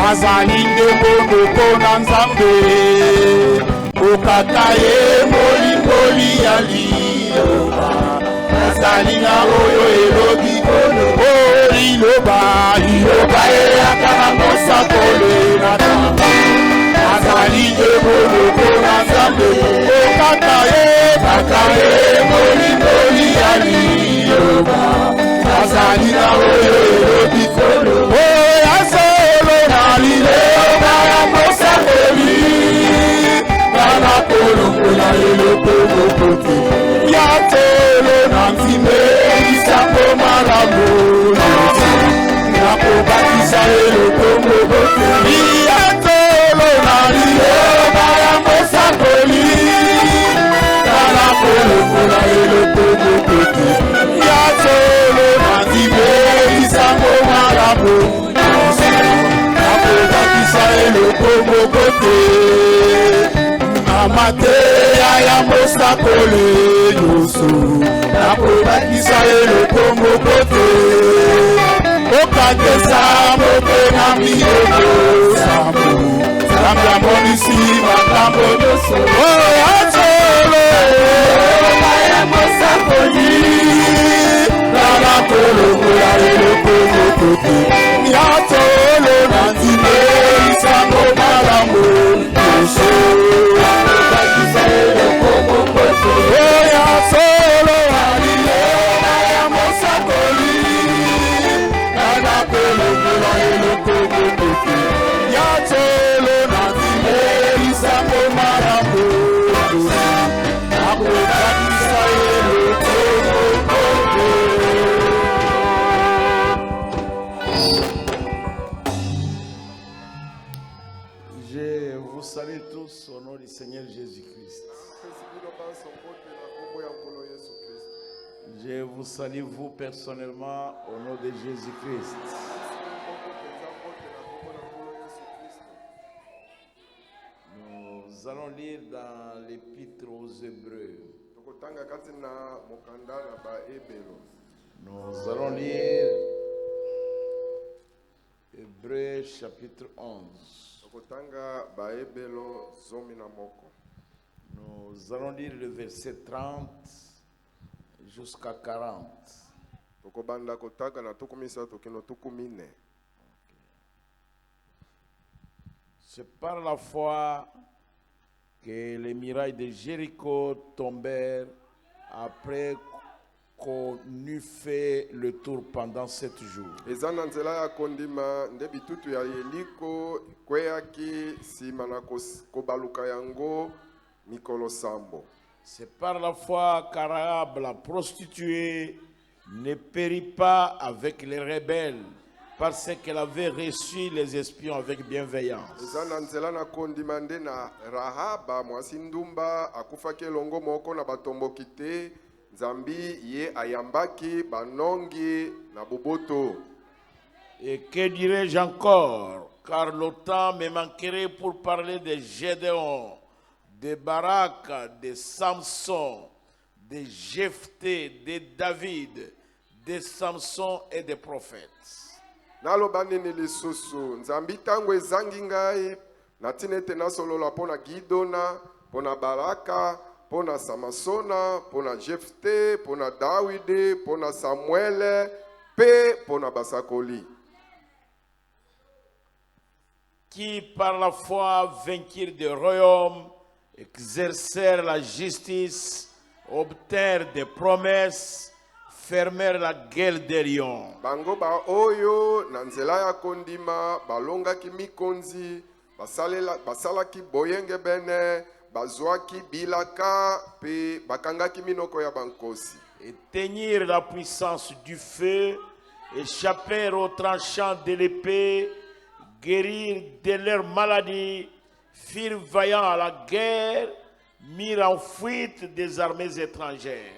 azali ndeko mpona Nzambe okaka ye molimboli ya liloba azali na oyo elobi liloba eyaka na mosakoli na Nzambe azali ndeko mpona Nzambe okaka ye molimboli ya liloba azali na oyo elobi asolo na liloba ya mosakoli nana kolongola eloko mokote ya tolo na nzimbe lisango malamu nakobakisa eloko mokote ya tolo na liloba ya mosakoli nana kolongola eloko mokote ya tolo na nzimbe lisango malamu nakobakisa eloko mokote mateya ya mosakoli nyonso nakobakisa eloko mokote okatesa mopena miloko sambo Nzambe amonisi makambo nyonso atolo ya mosakoli nakolokola eloko mokote ya tolo na nzimbe lisango malamu nyonso Je vous salue tous au nom du Seigneur Jésus-Christ. Je vous salue vous personnellement au nom de Jésus-Christ. Nous allons lire dans l'Épître aux Hébreux. Nous allons lire Hébreux chapitre 11. Nous allons lire le verset 30 jusqu'à 40. C'est par la foi que les murailles de Jéricho tombèrent après qu'on eut fait le tour pendant 7 jours. C'est par la foi qu'Arab, la prostituée, ne périt pas avec les rebelles, parce qu'elle avait reçu les espions avec bienveillance. Et que dirais-je encore, car le temps me manquerait pour parler de Gédéon, de Barak, de Samson, de Jephthé, de David, de Samson et des prophètes. Nalobanini lisusu nzambi tango ezangi ngai natinete nasolola pona Gidona, pona Baraka, pona Samasona, pona Jephthé, pona Dawidi, pona Samuel, pe pona basakoli. Qui par la foi vainquirent des royaumes, exercèrent la justice, obtinrent des promesses, fermèrent la gueule des lions. Bango ba oyo na nzela ya kondima balongaki mikonzi basalaki boyenge bene bazwaki bilaka pe bakangaki minoko ya bankosi. Éteignirent la puissance du feu, échappèrent aux tranchants de l'épée, guérirent de leur maladie, firent vaillant à la guerre, mirent en fuite des armées étrangères.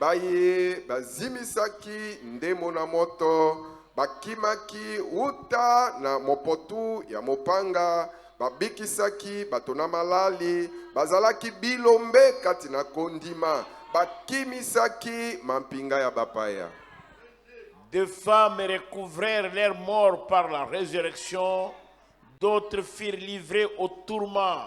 Baye bazimisaki ndemo na moto bakimaki uta na mopotu ya mopanga babikisaki batona malali bazalaki bilombe kati na kondima bakimisaki mampinga ya bapaya. Deux femmes recouvrèrent leur mort par la résurrection, D'autres furent livrés au tourment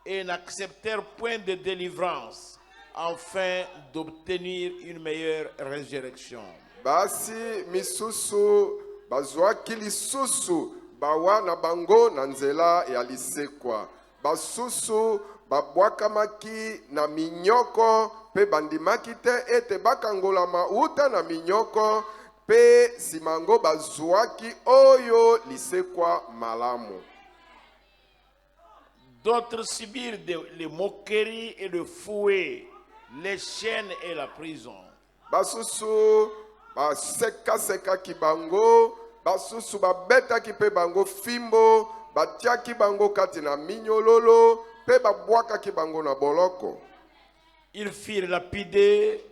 et n'acceptèrent point de délivrance, afin d'obtenir une meilleure résurrection. Basi misusu bazwaki lisusu bawa na bango na nzela ya lisekwa. Basusu babwakamaki na minyoko pe bandimaki te ete bakangolama uta na minyoko pe simango bazwaki oyo lisekwa malamu. D'autres subirent les moqueries et le fouet, les chaînes et la prison. Basusu baseka ki bango, basusu babeta ki pe bango fimbo, batiaki bango kati na minyololo, pe babwaka ki bango na boloko. Ils furent lapidés,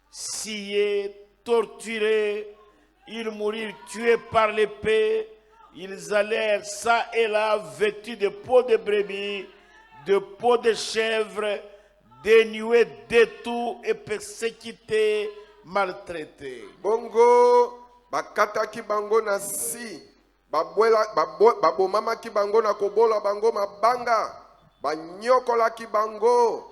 sciés, torturés, ils mourirent tués par l'épée, ils allèrent ça et là vêtus de peaux de brebis, de peaux de chèvre, dénués d'étous et persécutés, maltraités. Bongo bakataki bango na si, babomamaki bango na kobola bango mabanga, banyokolaki bango,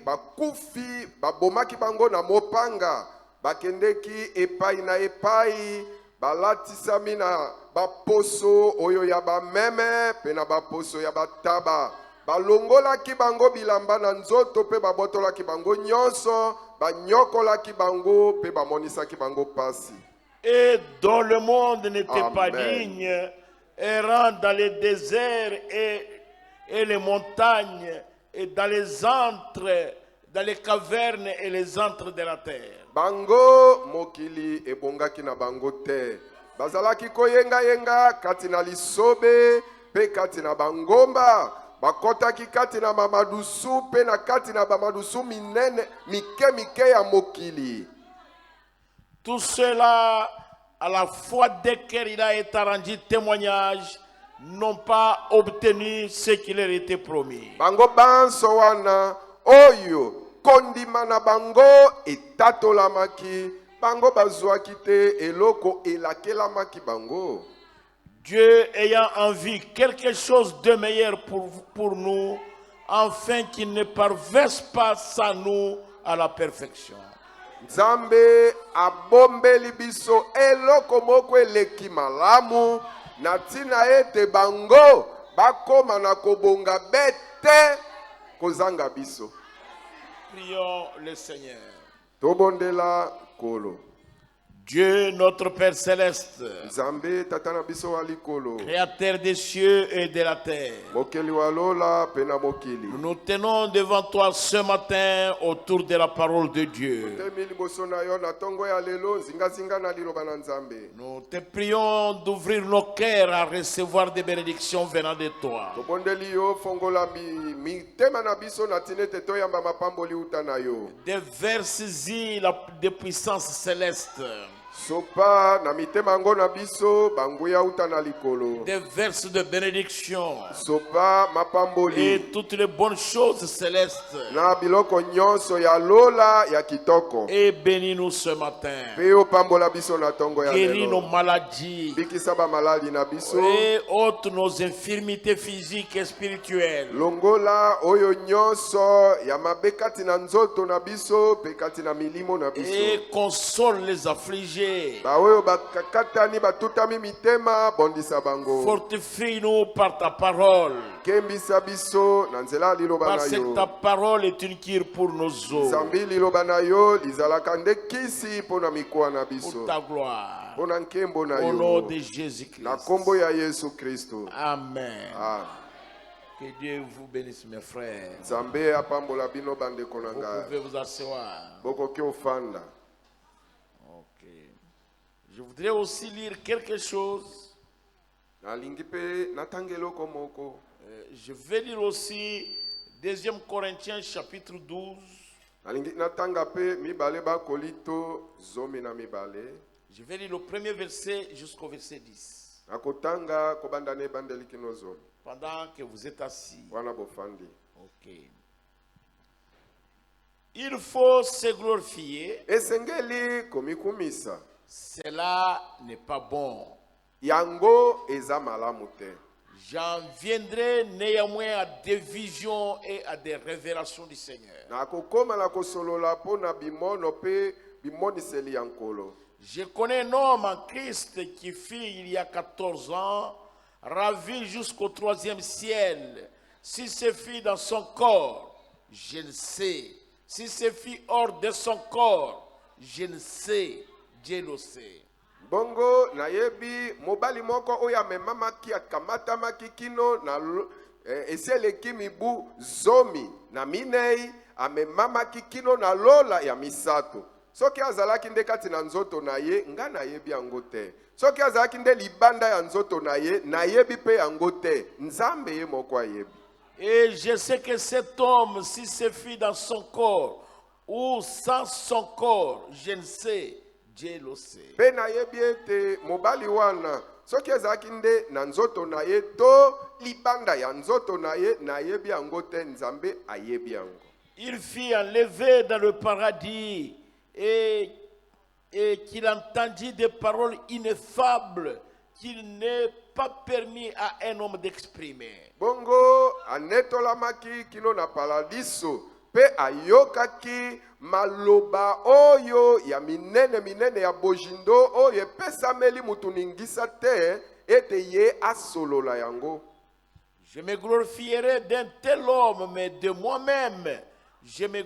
bakufi, babomaki bango na mopanga, bakendeki epai na epai, balatisami na baposo oyo ya bameme pe na baposo ya bataba, balongolaki bango bilamba na nzoto pe babotolaki bango nyonso, banyokolaki bango pe bamonisaki bango pasi. Et dont le monde n'était Amen. pas digne, errant dans les déserts et les montagnes, et dans les antres, dans les cavernes et les antres de la terre. Bango mokili ebongaki na bango te. Bazalaki koyenga yenga kati na lisobe pe kati na bangomba. Bakotaki kati na mamadusu pe na kati na bamadusu minene mike ya mokili. Tout cela, à la fois desquels il a été rendu témoignage, n'ont pas obtenu ce qui leur était promis. Bango banso wana oyo kondima na bango etatolamaki, bango bazwaki te eloko elakelamaki bango. Dieu ayant en vue quelque chose de meilleur pour nous, afin qu'il ne parvesse pas sans nous à la perfection. Nzambe abombeli biso eloko moko eleki malamu na tina ete bango bakoma na kobonga bete kozanga biso. Prions le Seigneur. Tobondela kolo. Dieu, notre Père céleste, Nzambe tata na biso wa likolo, créateur des cieux et de la terre, mokeli wa lola pe na mokili. nous nous tenons devant toi ce matin autour de la parole de Dieu. Temi liboso na yo na tongo ya lelo zinga na liloba na Nzambe. Nous te prions d'ouvrir nos cœurs à recevoir des bénédictions venant de toi. Tobondeli yo fongola mitema na biso na tinete toyamba mapamboli uta na yo. Déverse-y des puissances célestes. Sopa na mitema ngo na biso banguya uta na likolo. Des verses de bénédiction Sopa mapamboli et toutes les bonnes choses célestes. na biloko nyonso ya lola ya kitoko. Et bénis-nous ce matin. Pe opambola biso na tongo ya Guéris nos lelo. maladies Bikisa ba maladi na biso. et ôte nos infirmités physiques et spirituelles. Longola oyo nyonso ya mabekati na nzoto na biso pe kati na milimo na biso. Et console les affligés. Ba oyo bakakatani batutami mitema bondisa bango. Fortifie-nous par ta parole. Kembisa biso na nzela liloba na Parce que yo. ta parole est une cure pour nos os, Zambi liloba na yo lizalaka nde kisi pona mikoa na pour biso. ta gloire. Pona nkembo na Au nom yo. de Jésus-Christ. Na kombo ya Yesu Kristo. Amen. Ah. Que Dieu vous bénisse, mes frères. Nzambe apambola bino bandeko na Vous ngai. pouvez vous asseoir. Bokoki ofanda. Ok. Je voudrais aussi lire quelque chose. Nalingi pe natanga eloko moko. Je vais lire aussi 2 Corinthiens chapitre 12. Nalingi natanga pe mibale bakolito zomi na mibale. Je vais lire le premier verset jusqu'au verset 10. Nakotanga kobanda ne bandeli kino zomi. Pendant que vous êtes assis. Wana bofandi. Ok. Il faut se glorifier. Esengeli komikumisa. Cela n'est pas bon. yango eza malamu te. J'en viendrai néanmoins à des visions et à des révélations du Seigneur. Na kokoma na kosolola pona bimono pe bimoniseli ya nkolo. Je connais un homme en Christ qui fut il y a 14 ans, ravi jusqu'au 3e ciel. Si c'est fit dans son corps, je ne sais. Si c'est fit hors de son corps, je ne sais. Dieu le sait. Bongo na yebi mobali moko oya memamaki akamatamaki kino na eseleki mibu zomi na minei amemamaki kino na lola ya misato. Soki azalaki nde kati na nzoto na ye nga na yebi yango te. Soki azalaki nde libanda ya nzoto na yebi pe yango te. Nzambe ye moko ayebi. Et je sais que cet homme, si c'est fit dans son corps ou sans son corps, je ne sais. Dieu le sait. Pe na yebi ete mobali wana soki azalaki nde na nzoto na ye to libanda ya nzoto na yebi yango te. Nzambe ayebi yango. Il fut enlevé dans le paradis et qu'il entendit des paroles ineffables qu'il n'est pas permis à un homme d'exprimer. Bongo anetolamaki kino na paradiso pe ayokaki maloba oyo ya minene ya bojindo oyo epesameli mutu ningisa te ete ye asolola yango. Je me glorifierai d'un tel homme, mais de moi-même, je ne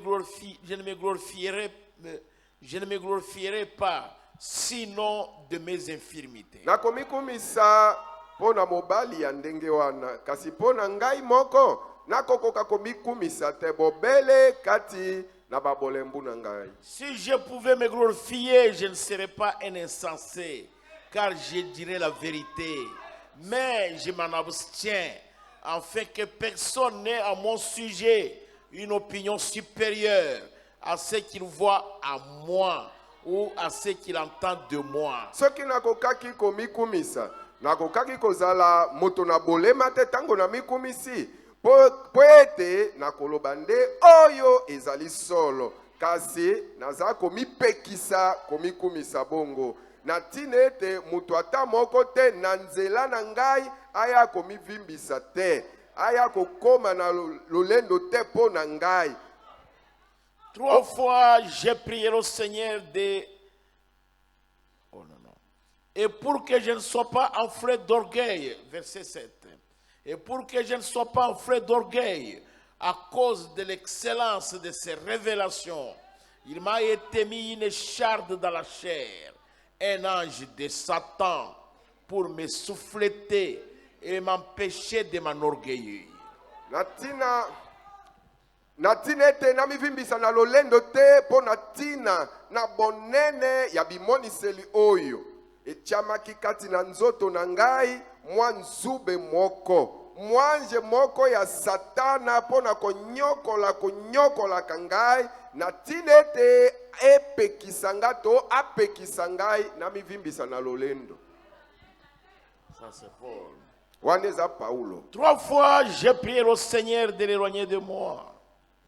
me glorifierai pas, sinon de mes infirmités. Nakomikumisa pona mobali ya ndenge wana, kasi pona ngai moko nakokoka komikumisa te bobele kati na babolembu na ngai. Si je pouvais me glorifier, je ne serais pas un insensé, car je dirais la vérité. Mais je m'en abstiens, afin que personne n'ait à mon sujet une opinion supérieure à ce qu'il voit à moi ou à ce qu'il entend de moi. Soki nakokaki komikumisa, nakokaki kozala moto na bolema te tango na mikumisi, po ete nakoloba nde oyo ezali solo, kasi naza komipekisa komikumisa bongo. Na tina ete mutu ata moko te na nzela na ngai aya komivimbisa te, aya kokoma na lolendo te po na ngai. 3 fois j'ai prié au Seigneur et pour que je ne sois pas enflé d'orgueil, verset 7, et pour que je ne sois pas enflé d'orgueil à cause de l'excellence de ces révélations, il m'a été mis une écharde dans la chair, un ange de Satan, pour me souffleter et m'empêcher de m'enorgueillir. Natina ete na mivimbisa na lolendo te po natina na bonene ya bimoniseli oyo etiamaki kati na nzoto na ngai mwa nzube moko mwanje moko ya satana po na konyokola kangai natina ete epekisa to apekisa ngai na mivimbisa na lolendo. Ça c'est fort. Waneza Paulo. 3 fois j'ai prié au Seigneur de l'éloigner de moi.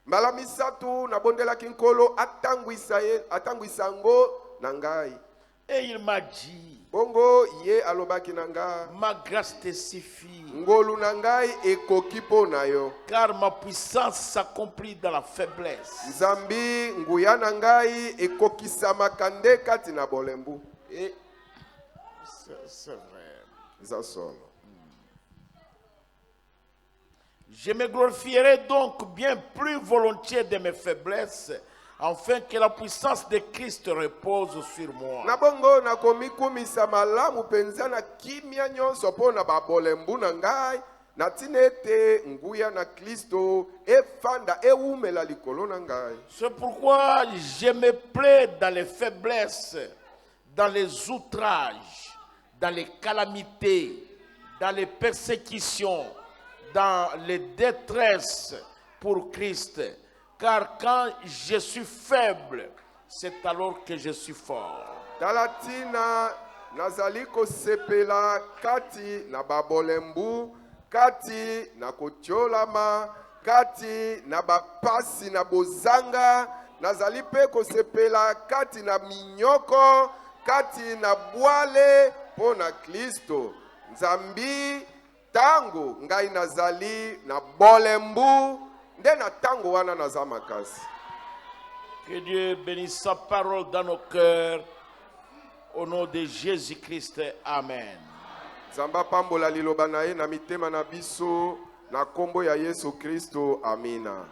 Mbala misatu na bondela kinkolo atangwisa ngo na ngai. Et il m'a dit, bongo ye alobaki na nga, ma grâce te suffit, ngolu na ngai ekoki po na yo, car ma puissance s'accomplit dans la faiblesse. Nzambi nguya na ngai ekokisama kande kati na bolembu. Et c'est vrai. Za solo. Je me glorifierai donc bien plus volontiers de mes faiblesses, afin que la puissance de Christ repose sur moi. Na bongo na komikumisa malamu penza na kimia nyonso po na babolembu na ngai, na tinete nguya na Kristo efanda eumela likolo na ngai. C'est pourquoi je me plais dans les faiblesses, dans les outrages, dans les calamités, dans les persécutions, dans les détresses pour Christ. Car quand je suis faible, c'est alors que je suis fort. Talatina nazaliko sepela kati na babolembu, kati na kotiolama, kati na bapasi na bozanga, nazali pe ko sepela kati na minyoko, kati na bwale, pona Kristo nzambi tango ngai nazali na bolembu nde na tango wana naza makasi. Que Dieu bénisse sa parole dans nos cœurs. Au nom de Jésus-Christ, Amen. Nzamba pambola liloba na ye na mitema na biso na kombo ya Yesu Kristo, amina.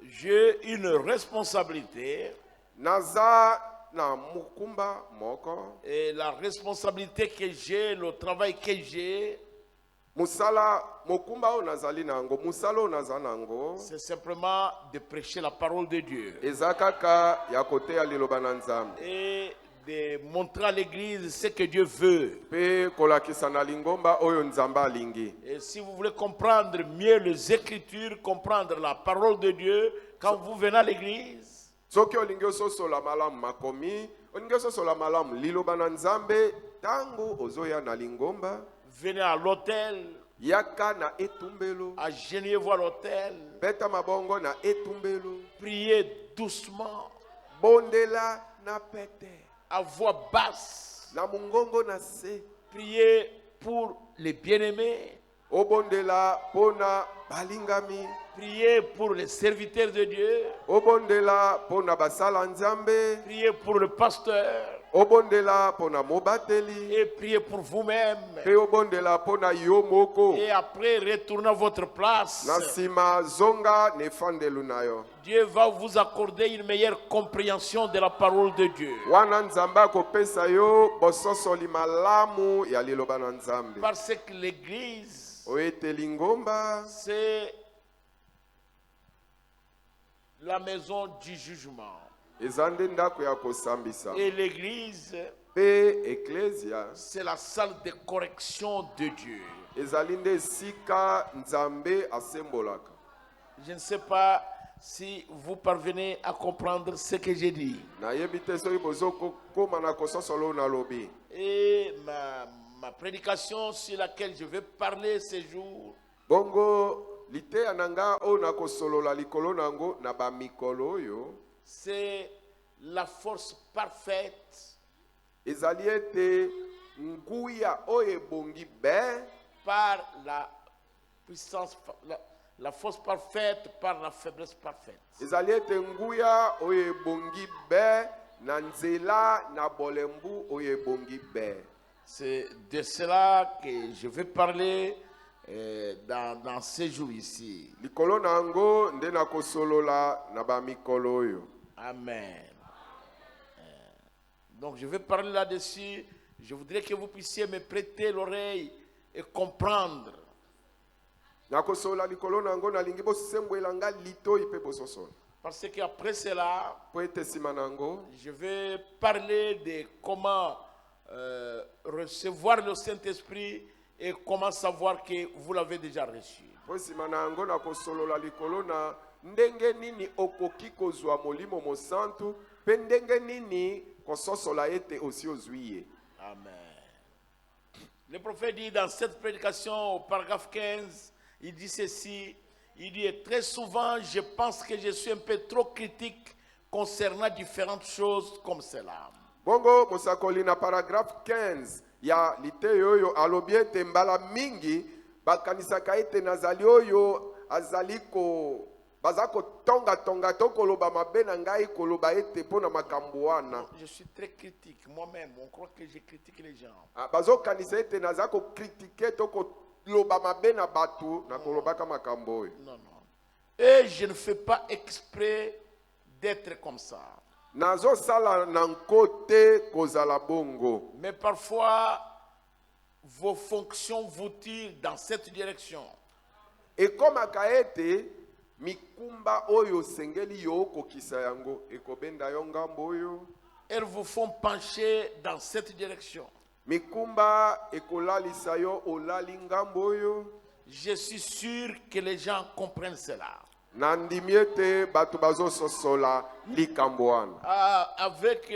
J'ai une responsabilité. Naza na mukumba moko. Et la responsabilité que j'ai, le travail que j'ai, Musala mokumba o nazali nango, musala o naza nango. c'est simplement de prêcher la parole de Dieu. Ezakaka ya kote ya liloba na Nzambe. Et de montrer à l'église ce que Dieu veut. Pe kolakisa na lingomba oyo Nzamba alingi. Et si vous voulez comprendre mieux les Écritures, comprendre la parole de Dieu, quand vous venez à l'église, Soki olingi ososola malamu makomi, olingi ososola malamu liloba na Nzambe, tango ozoya na lingomba, venez à l'hôtel, yaka na etumbelo, agenouillez-vous à l'hôtel, beta mabongo na etumbelo, priez doucement, bondela na pete, à voix basse, na mungongo na se, priez pour les bien-aimés, obondela pona balingami, priez pour les serviteurs de Dieu, obondela pona basala Nzambe, priez pour le pasteur obondela pona mobateli, et priez pour vous-même. pe obondela pona yo moko. Et après, retournez à votre place. Na sima zonga nefandelu nayo. Dieu va vous accorder une meilleure compréhension de la parole de Dieu. Wana Nzambe akopesa yo bososoli malamu ya liloba na Nzambe. Parce que l'église, Oete lingomba c'est la maison du jugement. ezande ndako ya kosambisa. Et l'église, Pe eklesia c'est la salle de correction de Dieu. ezali nde esika Nzambe asembolaka. Je ne sais pas si vous parvenez à comprendre ce que j'ai dit. Nayebi te soki bozokoma na kososolo na lobi. Et ma prédication sur laquelle je vais parler ce jour, Bongo liteya nanga o na kosolola likolo nango na ba mikolo oyo. c'est la force parfaite Ezali ete nguya oyo ebongi be par la puissance, la force parfaite par la faiblesse parfaite. ezali ete nguya oyo ebongi be na nzela na bolembu oyo ebongi be. C'est de cela que je vais parler dans ces jours ici. Likolo nango nde na kosolola na ba mikolo oyo. Amen. Donc je vais parler là-dessus. Je voudrais que vous puissiez me prêter l'oreille et comprendre. Na kosolola likolo nango nalingi bosembwela nga litoyi pe bososola. Parce qu'après cela, Po ete sima nango je vais parler de comment recevoir le Saint-Esprit et comment savoir que vous l'avez déjà reçu. po sima nango na kosolola likolo na ndenge nini okoki kozwa molimo mosantu pe ndenge nini kososola ete osi ozwi ye. Amen. Le prophète dit dans cette prédication au paragraphe 15, il dit ceci, il dit très souvent je pense que je suis un peu trop critique concernant différentes choses comme cela. Bongo mosakoli na paragraphe 15 ya liteyo oyo alobi ete mbala mingi bakanisaka ete nazali oyo azali ko baza kotonga to koloba mabe na ngai koloba ete mpona makambo wana. Je suis très critique moi-même, on croit que je critique les gens. Bazokanisa ete naza kokritike to koloba mabe na bato na kolobaka makambo oyo. Non, non. Et je ne fais pas exprès d'être comme ça. Nazo sala na nkote kozala bongo. Mais parfois, vos fonctions vous tirent dans cette direction. Ekomaka ete mikumba oyo sengeli yo kokisa yango ekobenda yo ngambo oyo. Elles vous font pencher dans cette direction. Mikumba ekolalisa yo olali ngambo oyo. Je suis sûr que les gens comprennent cela. Nandimi ete bato bazososola likambo wana. Avec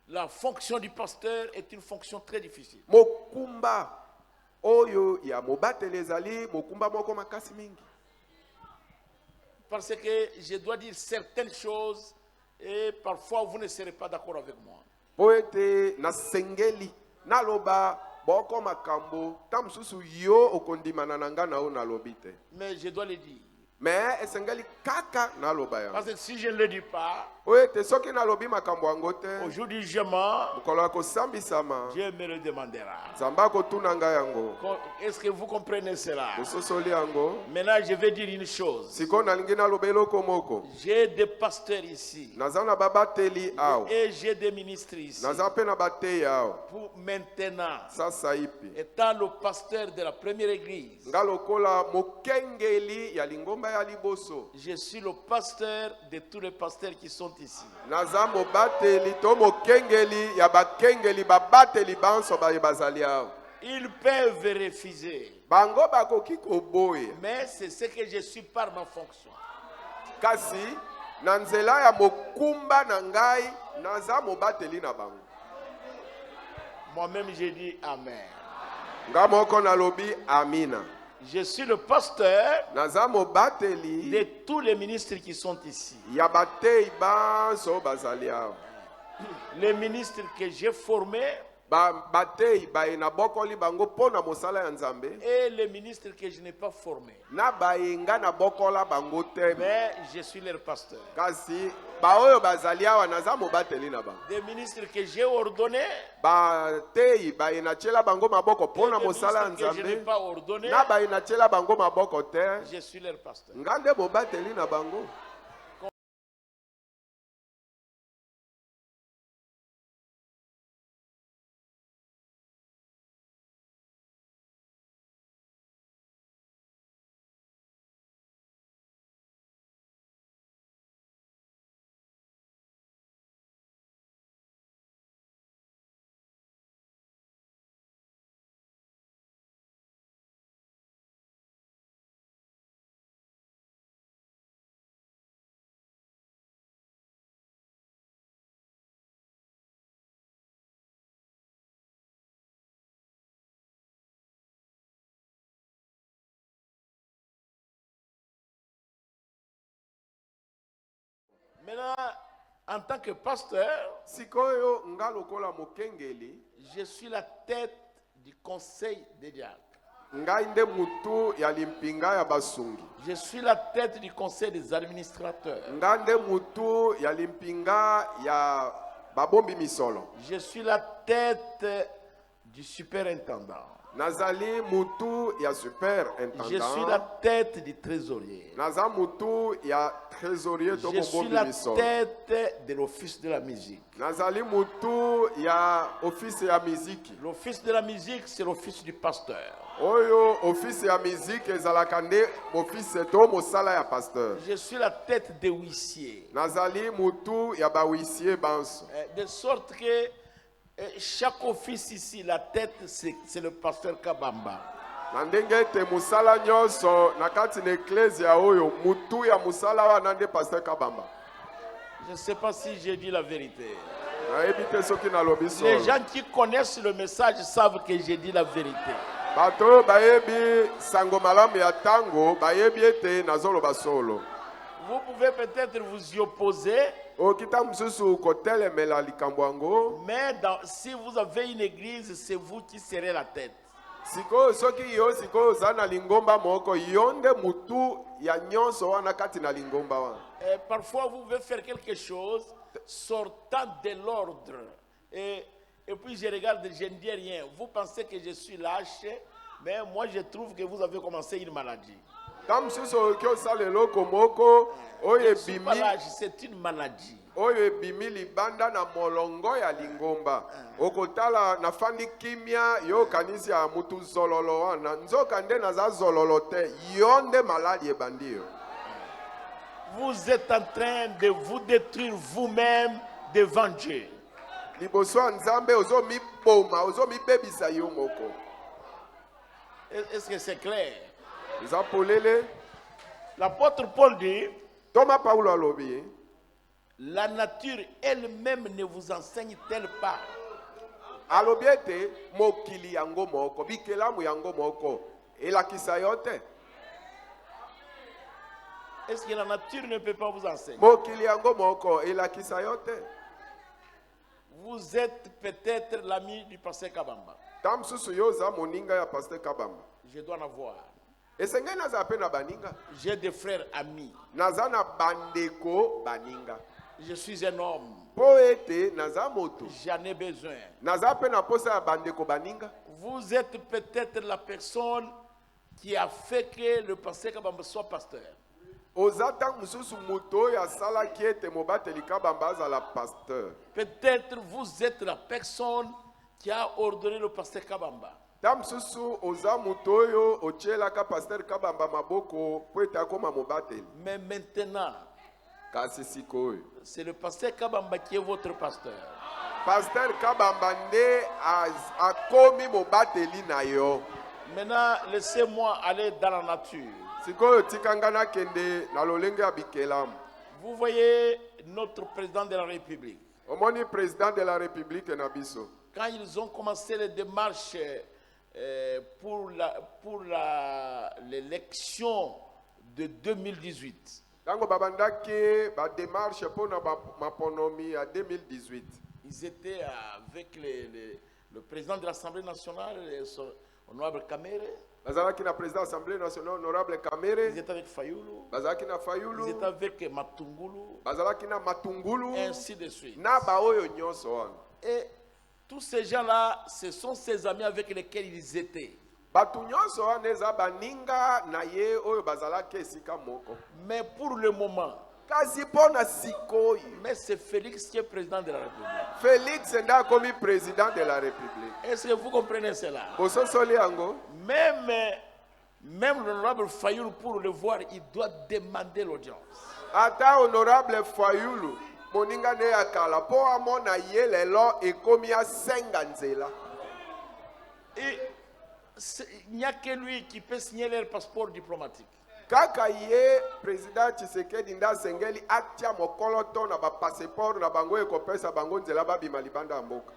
la fonction du pasteur est une fonction très difficile. Mokumba oyo ya mobateli ezali mokumba moko makasi mingi. Parce que je dois dire certaines choses et parfois vous ne serez pas d'accord avec moi. Po ete nasengeli naloba boko makambo ta mususu yo okondimana na nga na o nalobi te. Mais je dois le dire. Mais esengeli kaka naloba yango. Parce que si je ne le dis pas, Oye te soki nalobi makambo yango te, au jour du jugement, mokolo ya kosambisama Dieu me le demandera. nzambe akotuna ngai yango. Est-ce que vous comprenez cela? Ososoli yango. Maintenant, je vais dire une chose. Sikoyo nalingi naloba eloko moko. J'ai des pasteurs ici. Naza na babateli awa. Et j'ai des ministres ici. Naza mpe na bateyi awa. Pour maintenant, Sasa ipi. étant le pasteur de la première église, Nga lokola mokengeli ya lingomba ya liboso. je suis le pasteur de tous les pasteurs qui sont ici. Naza mobateli to mokengeli ya bakengeli babateli banso baye bazali awa. Ils peuvent refuser, Bango bakoki koboya. mais c'est ce que je suis par ma fonction. Kasi na nzela ya mokumba na ngai naza mobateli na bango. Moi-même, j'ai dit Amen. Nga moko nalobi amina. Je suis le pasteur Naza mobateli de tous les ministres qui sont ici. ya bateyi banso bazali awa. Les ministres que j'ai formés Bateyi baye na bokoli bango pona mosala ya nzambe. et les ministres que je n'ai pas formés. Na bayenga na bokola bango te. Mais je suis leur pasteur. Kasi baoyo bazali awa naza mobateli na bango. Des ministres que j'ai ordonnés Bateyi baye na tiela bango maboko et pona des mosala ya ministres que je n'ai nzambe. pas ordonnés, Na baye na tiela bango maboko te. je suis leur pasteur. Nga nde mobateli na bango. Maintenant, en tant que pasteur, Sikoyo nga lokola mokengeli. je suis la tête du conseil des diacres. Ngai nde mutu ya limpinga ya basungi. Je suis la tête du conseil des administrateurs. Nga nde mutu ya limpinga ya babombi misolo. Je suis la tête du superintendant. Nazali mutu ya Je suis superintendant. la tête du trésorier. Naza mutu ya trésorier to Je suis bombi la misolo. tête de l'office de la musique. Nazali mutu ya office ya miziki. L'office de la musique, c'est l'office du pasteur. Oyo office ya miziki ezalaka nde office to mosala ya pasteur. Je suis la tête des huissiers. Nazali mutu ya bawisie banso. De sorte que chaque office ici, la tête, c'est le pasteur Kabamba. Na ndenge ete musala nyonso na kati na eklezia oyo mutu ya musala wana nde pasteur Kabamba. Je ne sais pas si j'ai dit la vérité. Nayebi te soki nalobi Les solo. gens qui connaissent le message savent que j'ai dit la vérité. Bato oyo bayebi sango malamu ya tango bayebi ete nazoloba solo. Vous pouvez peut-être vous y opposer, Okita mususu kotelemela likambo yango. mais si vous avez une église, c'est vous qui serez la tête. Sikoyo soki yo sikoyo oza na lingomba moko yo nde mutu ya nyonso wana kati na lingomba wana. Parfois, vous pouvez faire quelque chose sortant de l'ordre. Et puis, je regarde, je ne dis rien. Vous pensez que je suis lâche, mais moi, je trouve que vous avez commencé une maladie. Tam mususu oki osala eloko moko oyo Je ne suis pas ebimi lâche, c'est une maladie. oyo ebimi libanda na molongo ya lingomba. Okotala nafandi kimia yo kanisi ya mutu zololo wana. Nzoka nde naza zololo te. Yo nde maladi ebandi yo. Vous êtes en train de vous détruire vous-même devant Dieu. Liboso ya Nzambe ozo miboma, ozo mibebisa yo moko. Est-ce que c'est clair? Eza polele. L'apôtre Paul dit, Toma Paulo alobi. la nature elle-même ne vous enseigne-t-elle pas? Alobi ete mokili yango moko, bikelamu yango moko. Elakisa yo te. Est-ce que la nature ne peut pas vous enseigner? Mokili yango moko, elakisa yo te. vous êtes peut-être l'ami du pasteur Kabamba. ta mosusu yo oza moninga ya paster kabamba. Je dois en avoir. Esengeli naza pe na baninga. J'ai des frères amis. Naza na bandeko baninga. Je suis un homme. Po ete naza moto. J'en ai besoin. Naza pe na posa ya bandeko baninga. Vous êtes peut-être la personne qui a fait que le pasteur Kabamba soit pasteur. Oza tang mosusu moto ya sala ki ete mobateli kabamba azala pasteur. Peut-être vous êtes la personne qui a ordonné le pasteur Kabamba. Ta mosusu oza moto oyo otielaka paster kabamba maboko po ete akoma mobateli. Mais maintenant, Kasi sikoyo c'est le pasteur Kabamba qui est votre pasteur. paster kabamba nde akomi mobateli na yo. Maintenant, laissez-moi aller dans la nature. Sikoyo tikanga nakende na lolenge ya bikelamu. Vous voyez notre président de la République. Omoni président de la République na biso. Quand ils ont commencé les démarches pour l'élection de 2018, Tango babandaki ba démarche pour na maponomi à 2018. ils étaient avec le président de l'Assemblée nationale, son honorable Kamere. Bazalaki na président de l'Assemblée nationale honorable Ils Kamere. étaient avec Fayulu. Bazalaki na Ils Fayulu. étaient avec Matungulu. Bazalaki na Matungulu. Et ainsi de suite. Na ba oyo nyonso wana. Et tous ces gens-là, ce sont ses amis avec lesquels ils étaient. Batu nyonso wana eza baninga na ye oyo bazalaki esika moko. Mais pour le moment, Kasi pona sikoyo. mais c'est Félix qui est président de la République. Félix nda komi président de la République. Est-ce que vous comprenez cela? Bososoli yango. Même l'honorable Fayoul, pour le voir, il doit demander l'audience. Ata honorable Fayulu moninga ne akala po amona ye lelo ekomi asenga nzela. Et il n'y a que lui qui peut signer leur passeport diplomatique. Kaka ye président Tshisekedi nda sengeli atia mokolo to na ba passeport na bango ekopesa bango nzela babima libanda ya mboka.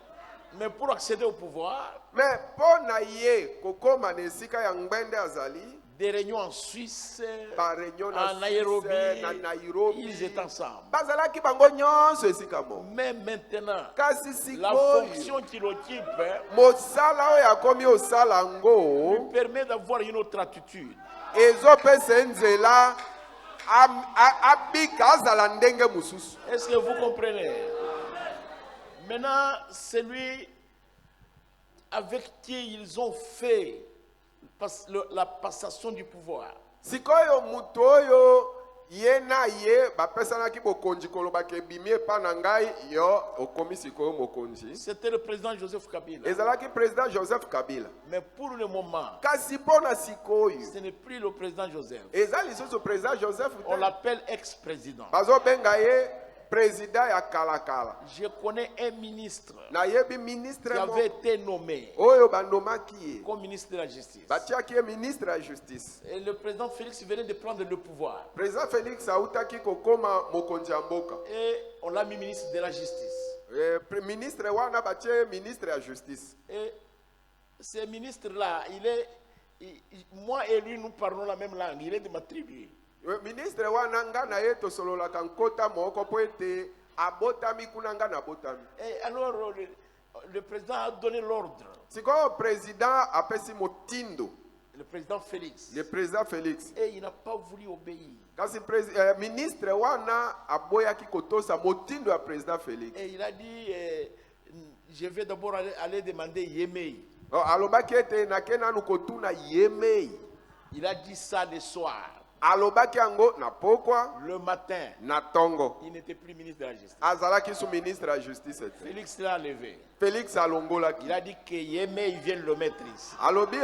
Mais pour accéder au pouvoir, Mais po na ye kokoma na esika ya ngbende azali des réunions en Suisse, ba réunion na en Nairobi, Suisse, na Nairobi ils étaient ensemble. bazalaki bango nyonso esika mo. Mais maintenant, Kasi la sikoyo fonction qu'il occupe mosala oyo akomi osala ngo lui permet d'avoir une autre attitude. ezopesa nzela abika azala ndenge mosusu. Est-ce que vous comprenez? Maintenant, celui avec qui ils ont fait la passation du pouvoir, Sikoyo mutu oyo ye na ye bapesanaki bokonzi kolobaka ebimi epa na ngai yo okomi sikoyo mokonzi. c'était le président Joseph Kabila. Ezalaki président Joseph Kabila. Mais pour le moment, Kasi mpona sikoyo ce n'est plus le président Joseph. eza lisusu président Joseph On te. l'appelle ex-président. Bazobenga ye président ya kalakala. Je connais un ministre Nayebi ministre qui mo avait été nommé oyo banomaki ye. comme ministre de la Justice. Batiaki ye ministre ya justice. Et le président Félix venait de prendre le pouvoir. Président Félix autaki kokoma mokonzi ya mboka. Et on l'a mis ministre de la Justice. Ministre wana batie ministre ya justice. Et ce ministre-là, moi et lui, nous parlons la même langue. Il est de ma tribu. Ministre wana nga na ye tosololaka nkota moko po ete abotami kuna nga na botami. Et alors, le président a donné l'ordre. Sikoyo président apesi motindo. Le président Félix. Le président Félix. Et il n'a pas voulu obéir. Kasi ministre wana aboyaki kotosa motindo ya président Félix. Et il a dit, je vais d'abord aller demander Yemei. Alobaki ete nake nanu kotuna Yemei. Il a dit ça le soir. Alobaki yango na pokwa Le matin, na tongo. il n'était plus ministre de la Justice. Azalaki sous ministre ya justice. Félix l'a levé. Félix alongolaki. Il a dit que Yemei vienne le mettre ici. Alobi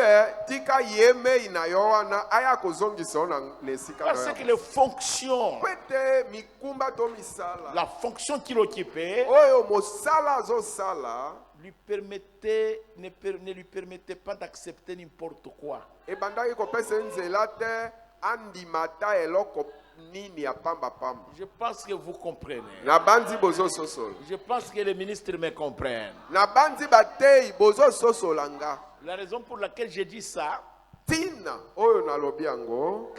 tika Yemei na yo wana aya kozongisa na nesika na yo. Parce que les fonctions, Kwete mikumba to misala. la fonction qu'il occupait, Oyo mosala zo sala lui permettait, ne lui permettait pas d'accepter n'importe quoi. ebandaki kopesa nzela te andimata eloko nini ya pamba pamba. Je pense que vous comprenez. Na bandi bozo sosolo. Je pense que les ministres me comprennent. Na bandi batei bozo sosolanga. La raison pour laquelle je dis ça, tina oyo nalobi yango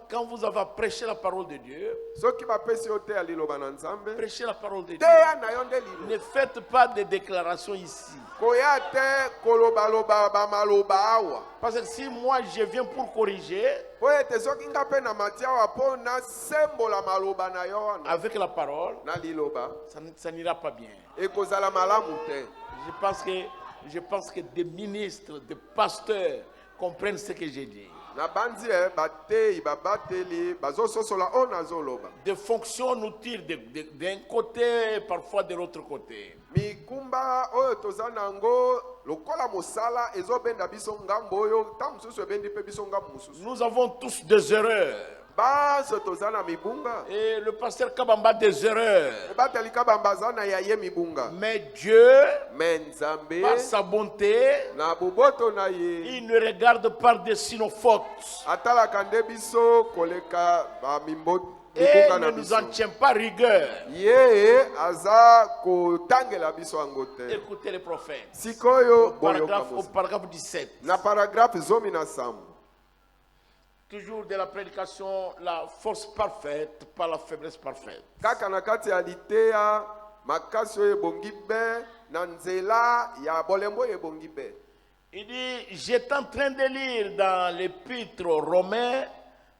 Quand vous avez prêché la parole de Dieu, soki bapesi yo te ya liloba na nzambe prêchez la parole de Dieu. teya na yo nde liloba Ne faites pas de déclarations ici. koya te kolobaloba bamaloba awa Parce que si moi je viens pour corriger po ete soki nga mpe na mati awa mpo nasembola maloba na yo wana avec la parole, na liloba ça n'ira pas bien. ekozala malamu te. Je pense que des ministres, des pasteurs comprennent ce que j'ai dit. Na bandi batei babateli bazososola oyo nazoloba Des fonctions nous tirent d'un côté, parfois de l'autre côté. mikumba oyo toza nango lokola mosala ezobenda biso ngambo oyo ta mosusu ebendi mpe biso ngambo mosusu Nous avons tous des erreurs. baso toza na mibunga Et le pasteur Kabamba des erreurs. ebateli kabamba aza na ya ye mibunga Mais Dieu, me nzambe par sa bonté, na boboto na ye il ne regarde par-dessus nos fautes. atalaka nde biso koleka bamibunga Et na ne nous biso en tient pas rigueur. ye aza kotangela biso yango te. Écoutez les prophètes. Sikoyo Au boyoka mosi. paragraphe 17. Na paragraphe zomi na sambo Toujours de la prédication, la force parfaite par la faiblesse parfaite. kaka na kati ya liteya makasi oyo ebongi be na nzela ya bolembo oyo ebongi be. Il dit, j'étais en train de lire dans l'épître aux Romains,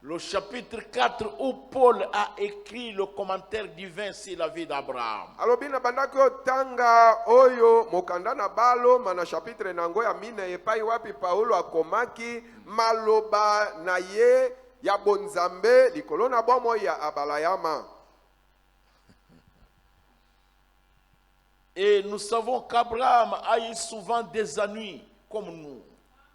le chapitre 4, où Paul a écrit le commentaire divin sur la vie d'Abraham. alobi na bandaki otanga oyo mokanda na baloma na chapitre nango ya mine epai wapi paulo akomaki maloba na ye ya bonzambe likolo na bomoi ya abalayama. Et nous savons qu'Abraham a eu souvent des ennuis comme nous.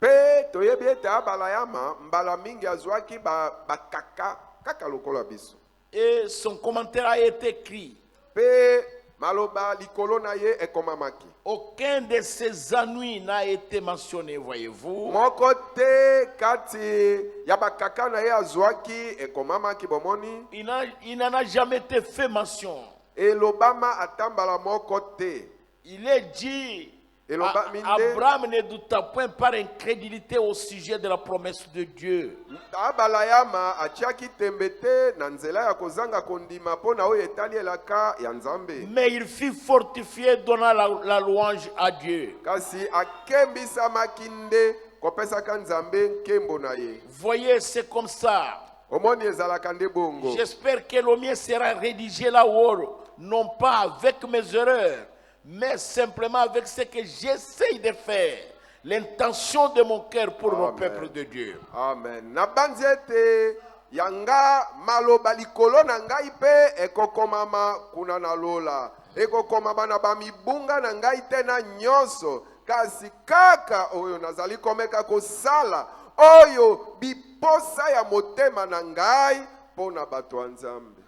Pe toyebi ete abalayama mbala mingi azwaki bakaka kaka lokola biso. Et son commentaire a été écrit. Pe maloba likolo na ye ekomamaki. Aucun de ces ennuis n'a été mentionné, voyez-vous. Moko te kati ya bakaka na ye azwaki ekomamaki bomoni. Il n'en a jamais été fait mention. Elobama atambala moko te. Il est dit, Abraham ne douta point par incrédulité au sujet de la promesse de Dieu. Abalayama atiaki tembete na nzela ya kozanga kondima pona oyo etali elaka ya nzambe. Mais il fut fortifié donnant la louange à Dieu. Kasi akembisamaki nde kopesaka nzambe nkembo na ye. Voyez, c'est comme ça. Omoni ezalaka nde bongo. J'espère que le mien sera rédigé là-haut, non pas avec mes erreurs, mais simplement avec ce que j'essaye de faire, l'intention de mon cœur pour le peuple de Dieu. Amen. Na banzi ete yanga maloba likolo na ngai pe ekokomama kuna na lola. Ekokomama na bamibunga na ngai te na nyonso. Kasi kaka oyo nazali komeka kosala oyo biposa ya motema na ngai pona bato ya Nzambe.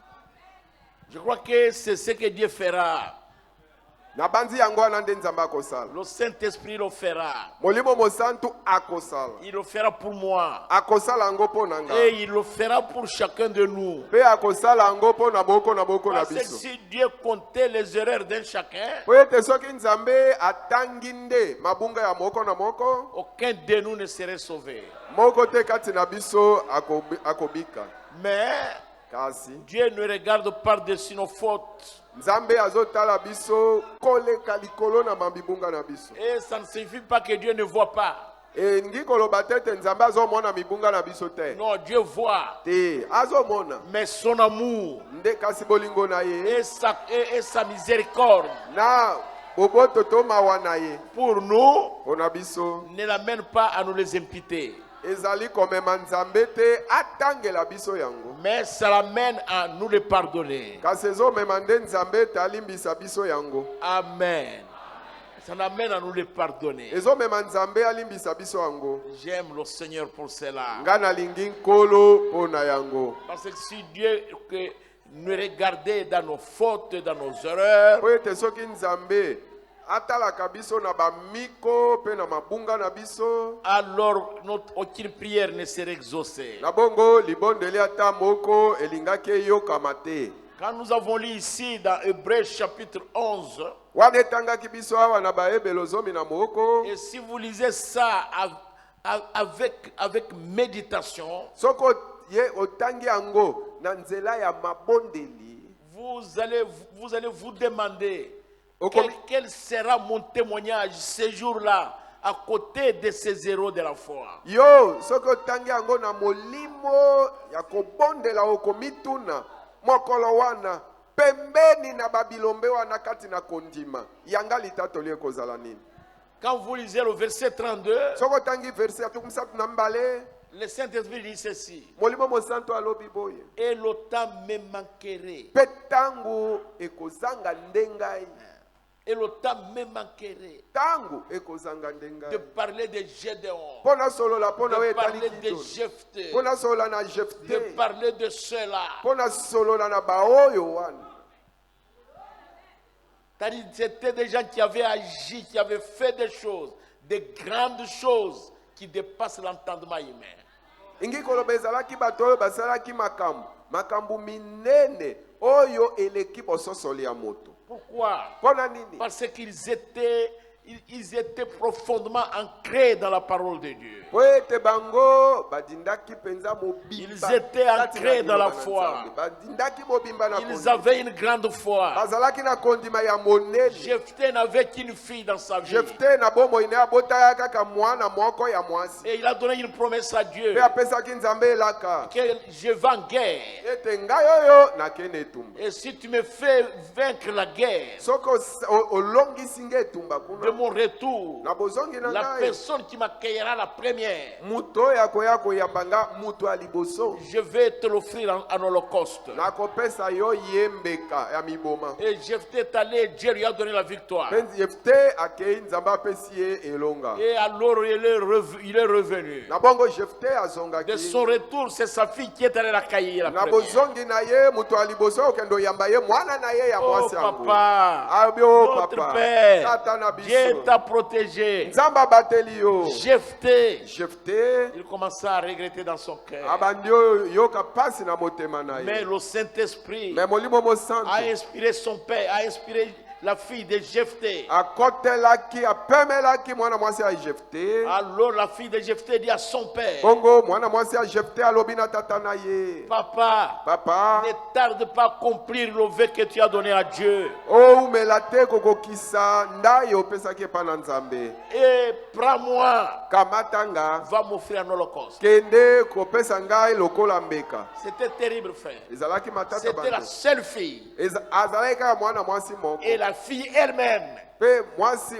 Je crois que c'est ce que Dieu fera. Na banzi yango wana nde Nzambe akosala. Le Saint-Esprit le fera. Molimo mosantu akosala. Il le fera pour moi. Akosala yango pona ngai. Et il le fera pour chacun de nous. Pe akosala yango pona boko na Parce que biso. si Dieu comptait les erreurs d'un chacun, Po ete soki Nzambe atangi nde mabunga ya moko na moko, aucun de nous ne serait sauvé. moko te kati na biso akobika. Mais Kasi Dieu ne regarde par-dessus nos fautes. Nzambe azotala biso koleka likolo na mabibunga na biso. Et ça ne signifie pas que Dieu ne voit pas. Ngi koloba te ete Nzambe azomona mibunga na biso te. Non, Dieu voit. Te azomona. Mais son amour Nde kasi bolingo na ye et sa miséricorde na boboto to mawa na ye pour nous pona biso ne l'amène pas à nous les imputer. ezali komema Nzambe te atangela biso yango. Mais ça l'amène à nous les pardonner. Kasi ezomema nde Nzambe te alimbisa biso yango. Amen. Ça l'amène à nous les pardonner. Ezomema Nzambe alimbisa biso yango. J'aime le Seigneur pour cela. Nga nalingi nkolo pona yango. Parce que si Dieu nous regardait dans nos fautes, dans nos erreurs, Po ete soki Nzambe atalaka biso na bamiko pe na mabunga na biso, alors aucune prière ne serait exaucée. na bongo libondeli ata moko elingaki eyokama te. Quand nous avons lu ici dans Hébreux chapitre 11, Wana etangaki biso awa na baebelo zomi na moko. et si vous lisez ça avec méditation, soko ye otangi yango na nzela ya mabondeli, vous allez vous demander Okomi- quel sera mon témoignage ce jour-là à côté de ces héros de la foi. yo soko otangi yango na molimo ya kobondela okomituna mokolo wana pembeni na babilombe wana kati na kondima yanga litatoli ekozala nini. Quand vous lisez le verset 32, Soko otangi verse ya 32, le Saint-Esprit dit ceci: molimo mosantu alobi boye, et le temps me manquerait, mpe ntango ekozanga ndengai, et le temps me manquerait ntango ekozanga de ndengai, parler de Gédéon, mpo nasolola mpo na de oyo etali parler de Gideon, Jephthé, mpo nasolola na de Jephte, parler de cela. mpo nasolola na baoyo wana. C'est-à-dire, c'était des gens qui avaient agi, qui avaient fait des choses, des grandes choses qui dépassent l'entendement humain. Ingi koloba ezalaki bato oyo basalaki makambo minene oyo eleki bososoli ya moto. Pourquoi? Mpo na nini? Parce qu'ils étaient profondément ancrés dans la parole de Dieu. Po ete bango badindaki penza mobimba. Ils étaient kati na ancrés dans la liloba na foi. Nzambe. Badindaki mobimba na Ils kondima. avaient une grande foi. Bazalaki na kondima ya monene. Jephthé n'avait qu'une fille dans sa vie. Jephte na bomoi ne abotaya kaka mwana moko ya mwasi. Et il a donné une promesse à Dieu Pe apesaki Nzambe elaka. que je vais en guerre. Ete ngai oyo nakende etumba. Et si tu me fais vaincre la guerre, Soko olongisi nge etumba de kuna. mon retour, Na bozongi na la ngai. personne qui m'accueillera la première, Muto ya koya koyambanga mutu ya liboso. je vais te l'offrir en holocauste. Nakopesa yo yembeka ya miboma. Et Jephthé est allé, Dieu lui a donné la victoire. Penzi Jefte akei Nzambe apesi ye elonga. Et alors il est revenu. Na bongo Jefte De azongaki. son retour, c'est sa fille qui est allée l'accueillir la Na première. bozongi na ye mutu ya liboso okendo yamba ye mwana na ye ya Oh mwasi yango. papa, Abio notre papa. Père, Tata na Dieu biso. t'a protégé. Nzambe abateli yo. Jephthé, Jefte il commença à regretter dans son cœur. abandi oyo yoka pasi na motema na Mais ye. le Saint-Esprit Me molimo mosantu a inspiré son père, a inspiré la fille de Jephthé. akotelaki apemelaki mwana mwasi ya Jefte. Alors la fille de Jephthé dit à son père: Bongo mwana mwasi ya Jefte alobi na tata na ye. Papa, Papa, ne tarde pas à accomplir le vœu que tu as donné à Dieu. oumela te kokokisa ndayi opesaki epa na Nzambe. Et prends-moi, Kamatanga va m'offrir un holocauste. kende kopesa ngai lokola mbeka. C'était terrible, frère. Ezalaki matata C'était la bango. seule fille. Azalaki kaka mwana mwasi moko. Et la fille elle-même, Pe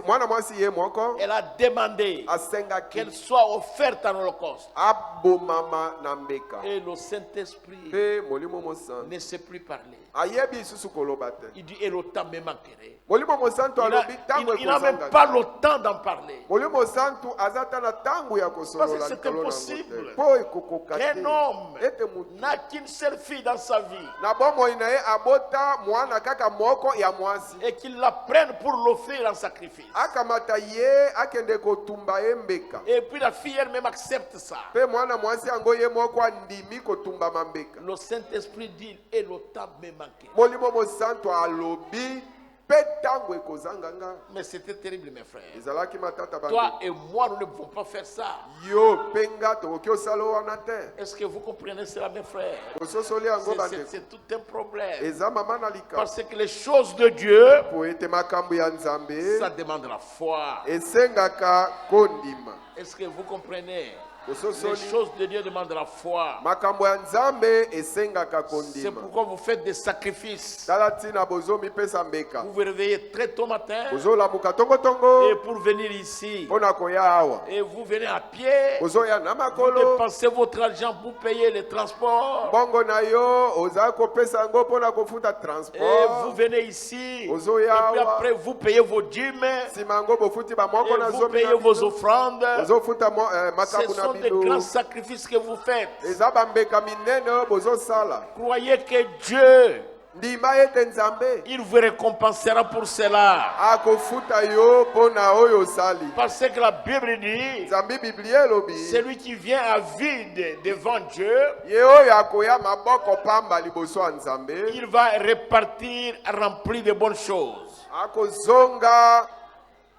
mwana mwasi ye moko elle a demandé asengaki qu'elle soit offerte en holocauste. abomama na mbeka. Et le Saint-Esprit Pe molimo mosantu ne sait plus parler. ayebi lisusu koloba te. Il dit: et le temps me manquerait. Molimo mosantu alobi tango Il n'a même ekozanga. pas le temps d'en parler. Molimo mosantu azata na tango ya Parce kosolola que c'est likolo na impossible. ngote. Po ekokoka te. Un homme Ete mutu n'a qu'une seule fille dans sa vie na bomoi na ye abota mwana kaka moko ya mwasi. et qu'il la prenne pour l'offrir en sacrifice. Akamata ye akende kotumba ye mbeka. Et puis la fille elle-même accepte ça. Pe mwana mwasi yango ye moko andimi kotumba mambeka. Le Saint-Esprit dit: et le temps me manquait. Molimo mosantu alobi pe tango ekozanga nga. Mais c'était terrible, mes frères. Ezalaki matata bango. Toi et moi, nous ne pouvons pas faire ça. Yo penga tokoki osala wana te. Est-ce que vous comprenez cela, mes frères? Kososoli yango bandeko. C'est tout un problème. Eza mama na lika. Parce que les choses de Dieu, Po ete makambo ya Nzambe ça demande la foi. esengaka kondima. Est-ce que vous comprenez? Les Kososoli choses de Dieu demandent la foi. makambo ya Nzambe esengaka C'est kondima. pourquoi vous faites des sacrifices. Tala tina bozomi pesa mbeka. Vous vous réveillez très tôt matin Bozolamuka tongo tongo. et pour venir ici. Pona koya awa. Et vous venez à pied. Bozoya na Vous makolo. dépensez votre argent pour payer les transports. Bongo na yo oza kopesa ngo pona kofuta Et vous transport. venez ici. Et Ozoya puis awa. après, vous payez vos dîmes. Simango bofuti ba moko Et na vous zomi payez na vos bino. offrandes. Ozofuta Ce makabu na sont des bino. grands sacrifices que vous faites. Eza bambeka minene oyo bozosala. Croyez que Dieu, Ndima ete Nzambe il vous récompensera pour cela. akofuta yo pona oyo osali. Parce que la Bible dit, Nzambi Biblia elobi celui qui vient à vide devant Dieu, ye oyo akoya maboko pamba liboso ya Nzambe il va repartir rempli de bonnes choses. akozonga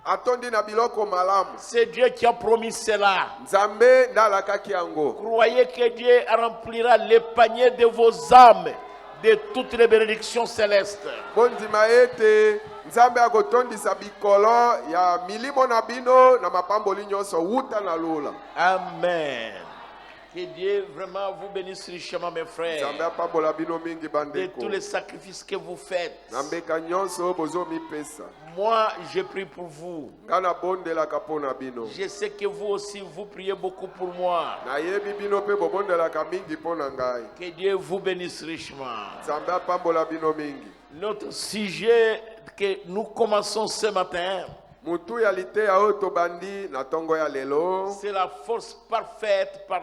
atondi na biloko malamu. C'est Dieu qui a promis cela. Nzambe ndalakaki yango. Croyez que Dieu remplira les paniers de vos âmes de toutes les bénédictions célestes. Bondima ete Nzambe akotondisa bikolo ya milimo na bino na mapamboli nyonso wuta na lula. Amen. Que Dieu vraiment vous bénisse richement, mes frères, Nzambe apambola bino mingi de bandeko. tous les sacrifices que vous faites. Na mbeka nyonso bozo mipesa. Moi, je prie pour vous. Ngana bondelaka pona bino. Je sais que vous aussi, vous priez beaucoup pour moi. Na yebi bino pe bobondelaka mingi pona ngai. Que Dieu vous bénisse richement. Nzambe apambola bino mingi. Notre sujet que nous commençons ce matin, Mutu ya lite ya oyo tobandi na tongo ya lelo. c'est la force parfaite par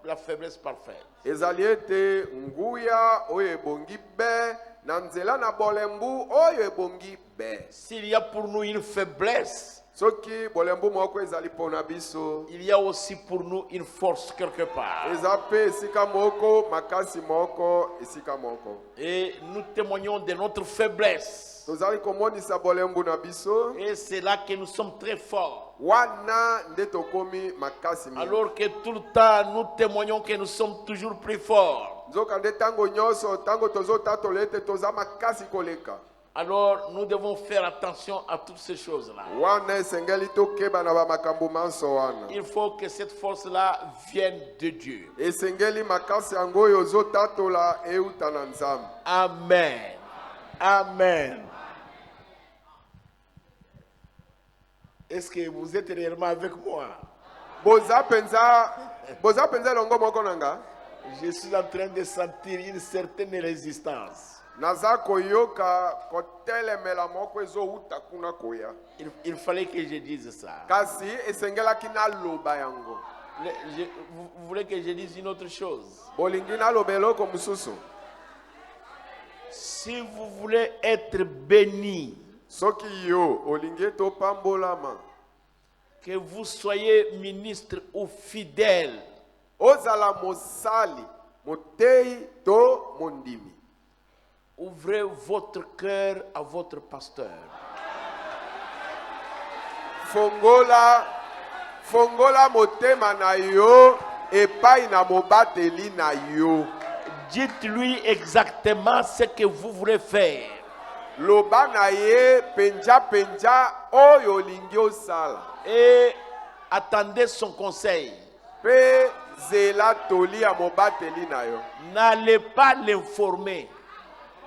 la faiblesse parfaite. Ezali ete nguya oyo ebongi be na nzela na bolembu oyo ebongi be. S'il y a pour nous une faiblesse, Soki bolembu moko ezali pona biso. il y a aussi pour nous une force quelque part. Eza pe esika moko makasi moko esika moko. Et nous témoignons de notre faiblesse. Tozali komonisa bolembu na biso. Et c'est là que nous sommes très forts. Wana nde tokomi makasi mingi. Alors que tout le temps, nous témoignons que nous sommes toujours plus forts. Nzoka nde tango nyonso tango tozotatola ete toza makasi koleka. Alors nous devons faire attention à toutes ces choses-là. Wana esengeli tokeba na bamakambo manso wana. Il faut que cette force-là vienne de Dieu. Esengeli makasi yango oyo ozotatola euta na Nzambe. Amen. Amen. Est-ce que vous êtes réellement avec moi? Boza penza longo moko nanga. Je suis en train de sentir une certaine résistance. Naza koyoka kotelemela moko ezouta kuna koya. Il fallait que je dise ça. Kasi esengelaki naloba yango. Vous voulez que je dise une autre chose? Bolingi naloba eloko mususu. Si vous voulez être béni, Soki yo olingi topambolama. que vous soyez ministre ou fidèle, Ozala mosali, motei to mondimi. ouvrez votre cœur à votre pasteur. Fongola motema na yo epai na mobateli na yo. Dites-lui exactement ce que vous voulez faire. Loba na ye penja oyo olingi osala. Et attendez son conseil. Pe zela toli ya mobateli na yo. N'allez pas l'informer.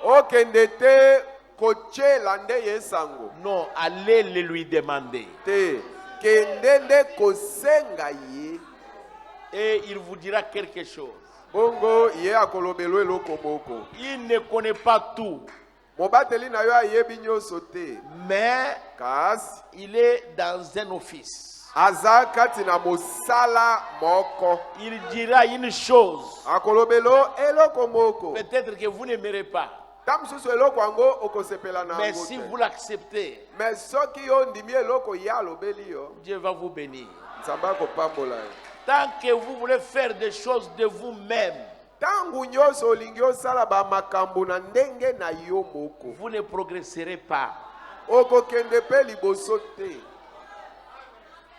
Okende te kochela nde yesango. Non, allez le lui demander. Te kende nde kosenga ye. Et il vous dira quelque chose. Bongo ye akolobelo eloko moko. Il ne connaît pas tout, Mobateli na yo ayebi nyonso te. mais Kasi il est dans un office. aza kati na mosala moko. Il dira une chose. Akolobelo eloko moko. Peut-être que vous n'aimerez pas. Tamsusu eloko yango okosepela na Mais yango si te. vous l'acceptez, Mais soki yo ndimi eloko ye alobeli yo, Dieu va vous bénir. Nzambe akopambola yo. Tant que vous voulez faire des choses de vous-même, Tangu nyonso olingi osala bamakambo na ndenge na yo moko, vous ne progresserez pas. okokende pe liboso te.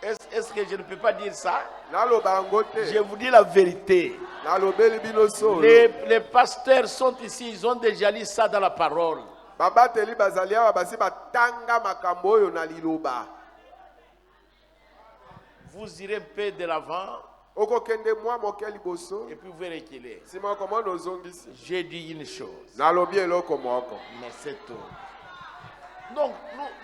Est-ce que je ne peux pas dire ça? Naloba yango te. Je vous dis la vérité. Nalobeli bino solo. Les pasteurs sont ici, ils ont déjà lu ça dans la parole. Babateli bazali awa basi batanga makambo oyo na liloba. Vous irez un peu de l'avant Okokende mwa moke liboso. et puis vous verrez qu'il est. Sima komona ozongisi. J'ai dit une chose, Nalobi eloko moko. mais c'est tout. Donc,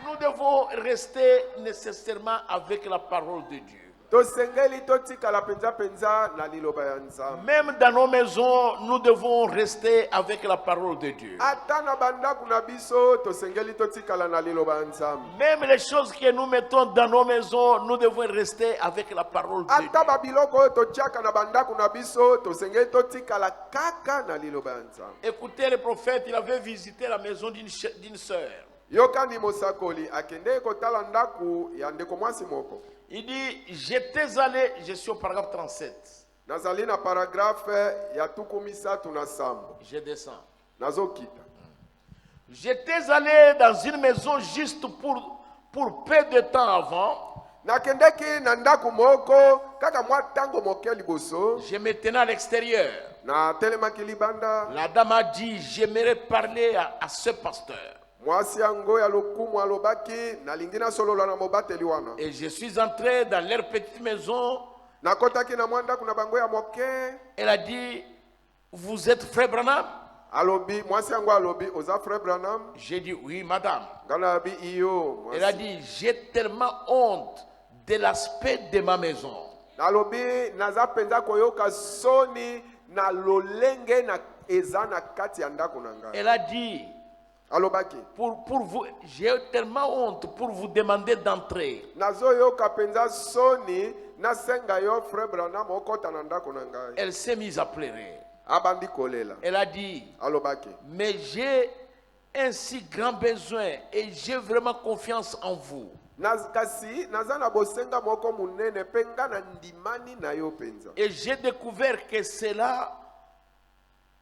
nous devons rester nécessairement avec la parole de Dieu. Tosengeli totikala penza na liloba ya Nzambe. Même dans nos maisons, nous devons rester avec la parole de Dieu. Ata na bandako na biso tosengeli totikala na liloba ya Nzambe. Même les choses que nous mettons dans nos maisons, nous devons rester avec la parole de Dieu. Ata babiloko oyo totiaka na bandako na biso tosengeli totikala kaka na liloba ya Nzambe. Écoutez, le prophète, il avait visité la maison d'une sœur. Yokani mosakoli akende kotala ndako ya ndeko mwasi moko. Il dit, j'étais allé, je suis au paragraphe 37. Nazali na paragraphe ya tukumisatu na sambo. Je descends. Nazokita. J'étais allé dans une maison juste pour peu de temps avant, nakendeki na ndako moko kaka mwa tango moke liboso je me tenais à l'extérieur. na telemaki libanda La dame a dit, j'aimerais parler à ce pasteur. mwasi yango ya lokumu alobaki nalingi nasolola na mobateli wana Et je suis entré dans leur petite maison. nakotaki na mwa ndako na bango ya moke. Elle a dit, vous êtes frère Branham? Alobi mwasi yango alobi oza frère Branham. J'ai dit, oui, madame. Ngana abi iyo mwasi. Elle a dit, j'ai tellement honte de l'aspect de ma maison. Nalobi naza penza koyoka soni na lolenge na eza na kati ya ndako na ngai. Elle a dit, Alobaki pour vous, j'ai tellement honte pour vous demander d'entrer. nazo yoka penza soni na senga yo frère Branham okota na ndako na ngai. Elle s'est mise à pleurer. Abandi kolela. Elle a dit, Alobaki mais j'ai un si grand besoin et j'ai vraiment confiance en vous. kasi naza na bosenga moko munene penga na ndimani na yo penza. Et j'ai découvert que c'est là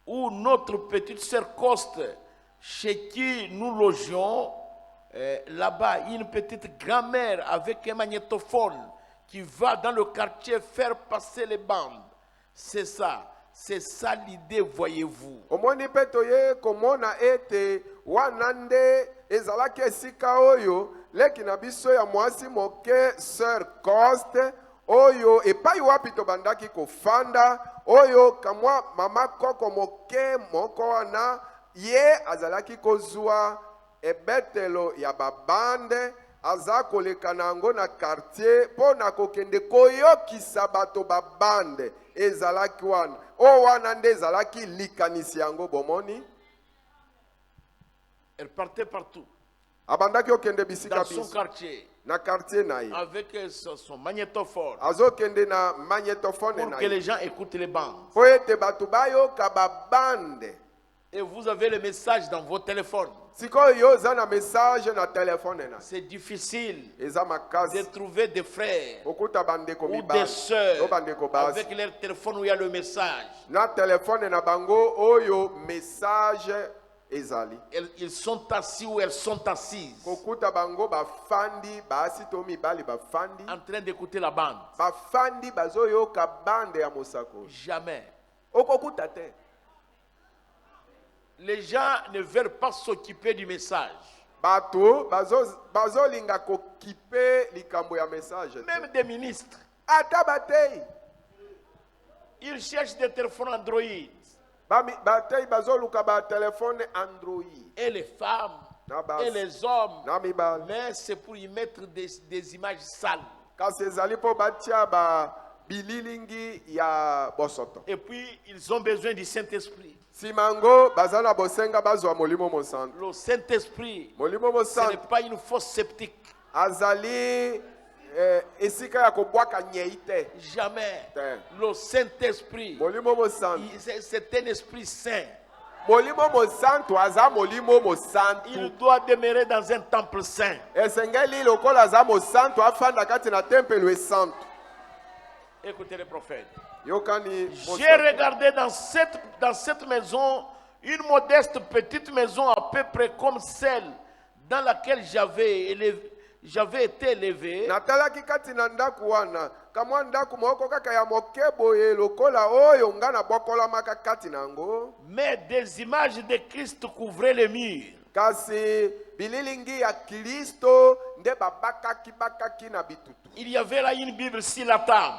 où notre petite sœur Coste, chez qui nous logions, là-bas, une petite grand-mère avec un magnétophone qui va dans le quartier faire passer les bandes. C'est ça l'idée, voyez-vous. Omoni petoye komona ete wanande ezalaki esika oyo leki na biso ya mwasi moke sœur Coste oyo epai wapi tobandaki kofanda oyo kamwa mama koko moke moko wana ye azalaki kozwa ebetelo ya babande aza koleka nango na quartier po na kokende koyokisa bato babande ezalaki wana o wana nde ezalaki likanisi yango bomoni. Elle partait partout, Abandaki okende bisika dans son biso quartier, na quartier na ye avec son magnétophone, azokende na magnétophone pour na que ye les gens écoutent les bandes. po ete bato bayoka babande. Et vous avez le message dans vos téléphones. Sikoyo yo oza na message na telefone na C'est difficile eza de makasi trouver des frères okuta bandeko ou des mibali sœurs o bandeko basi avec leur téléphone où il y a le message. na telefone na bango oyo message ezali Ils sont assis ou elles sont assises kokuta bango bafandi basi to mibali bafandi en train d'écouter la bande. bafandi bazoyoka bande ya mosako Jamais. okokuta te. Les gens ne veulent pas s'occuper du message. Bato bazolinga kokipe likambo ya message te. Même des ministres. Ata batei Ils cherchent des téléphones Android. batei bazoluka ba telefone Android Et les femmes, na basi et les hommes. na mibali Mais c'est pour y mettre des images sales. kasi ezali po batia ba bililingi ya bosoto. Et puis, ils ont besoin du Saint-Esprit. Simango bazana bosenga bazwa molimo mosantu. Le Saint-Esprit, Molimo ce n'est mosantu pas une fosse sceptique. azali esika ya kobwaka nyei te. Jamais. Te. Le Saint-Esprit, Molimo mosantu. c'est un esprit saint. Molimo mosantu aza molimo mosantu. Il doit demeurer dans un temple saint. Esengeli lokola aza mosantu afanda kati na tempelo esantu. Écoutez le prophète. Yokani J'ai regardé dans cette maison, une modeste petite maison à peu près comme celle dans laquelle j'avais été élevé. natalaki kati na ndaku wana kamwa ndaku moko kaka ya moke boye lokola oyo nga na bokolamaka kati nango. Mais des images de Christ couvraient les murs. Kasi bililingi ya Kristo nde bakaki na bitutu. Il y avait là une Bible sur la table.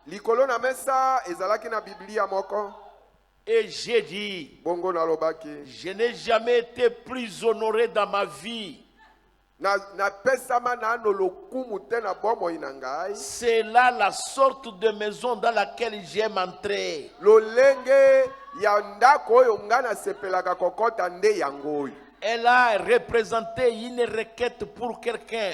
Likolo na mesa ezalaki na Biblia moko. Et j'ai dit, Bongo na lobaki. je n'ai jamais été plus honoré dans ma vie. Na pesama na no lokumu te na bomo inangai. C'est là la sorte de maison dans laquelle j'aime entrer. Lolenge ya ndako oyo nga na sepelaka kokota nde yango oyo. Elle a représenté une requête pour quelqu'un.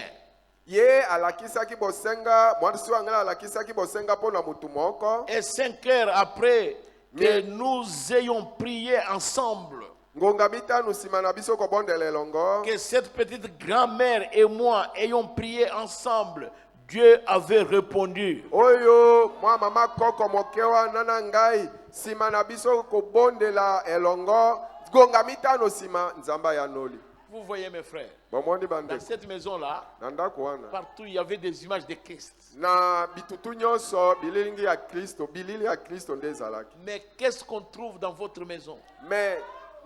Ye alakisaki bosenga mwasi wangala alakisaki bosenga pona mutu moko. Et 5 heures après que nous ayons prié ensemble, Ngonga mitanu sima na biso kobondela elongo. que cette petite grand-mère et moi ayons prié ensemble, Dieu avait répondu. Oyo mwa mama koko mokewa nana ngai sima na biso kobondela elongo. Ngonga mitanu sima nzamba ya noli. Vous voyez mes frères, bomoni dans bandeko cette maison-là, na ndako wana partout il y avait des images de Christ. na bitutu nyonso bililingi ya Kristo bilili ya Kristo nde ezalaki Mais qu'est-ce qu'on trouve dans votre maison? me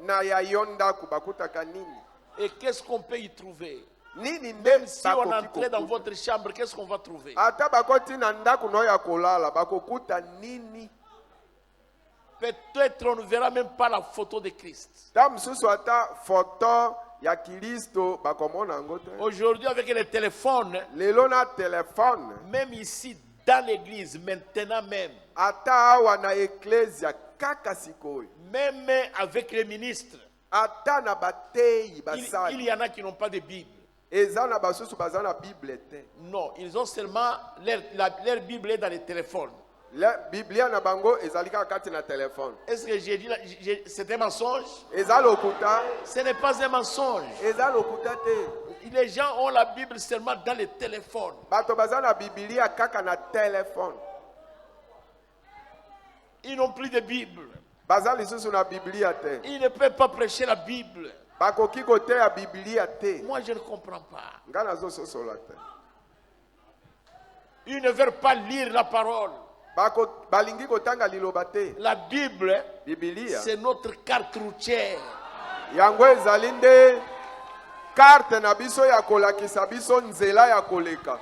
na ya yo ndako bakutaka nini Et qu'est-ce qu'on peut y trouver? nini nde Même si on bakoki entrait dans kokuta. votre chambre, qu'est-ce qu'on va trouver? ata bakoti na ndako no ya kolala bakokuta nini Peut-être on ne verra même pas la photo de Christ. ta mosusu ata foto ya Kristo bakomona yango te Aujourd'hui, avec les téléphones, lelo na telefone même ici dans l'église, maintenant même, ata awa na eklesia kaka sikoyo même avec les ministres, ata na bateyi il basali y en a qui n'ont pas de Bible. eza na basusu baza na bible te Non, ils ont seulement leur Bible est dans les téléphones. la biblia na bango ezali kaka kati na telefone Est-ce que j'ai dit c'est un mensonge? eza lokuta Ce n'est pas un mensonge. eza lokuta te Les gens ont la Bible seulement dans les téléphones. bato baza na biblia kaka na telefone Ils n'ont plus de Bible. baza lisusu na biblia te Ils ne peuvent pas prêcher la Bible. bakoki koteya biblia te Moi, je ne comprends pas. nga nazososola te Ils ne veulent pas lire la parole. balingi kotanga liloba te La Bible, biblia c'est notre carte routière. yango ezali nde karte na biso ya kolakisa biso nzela ya koleka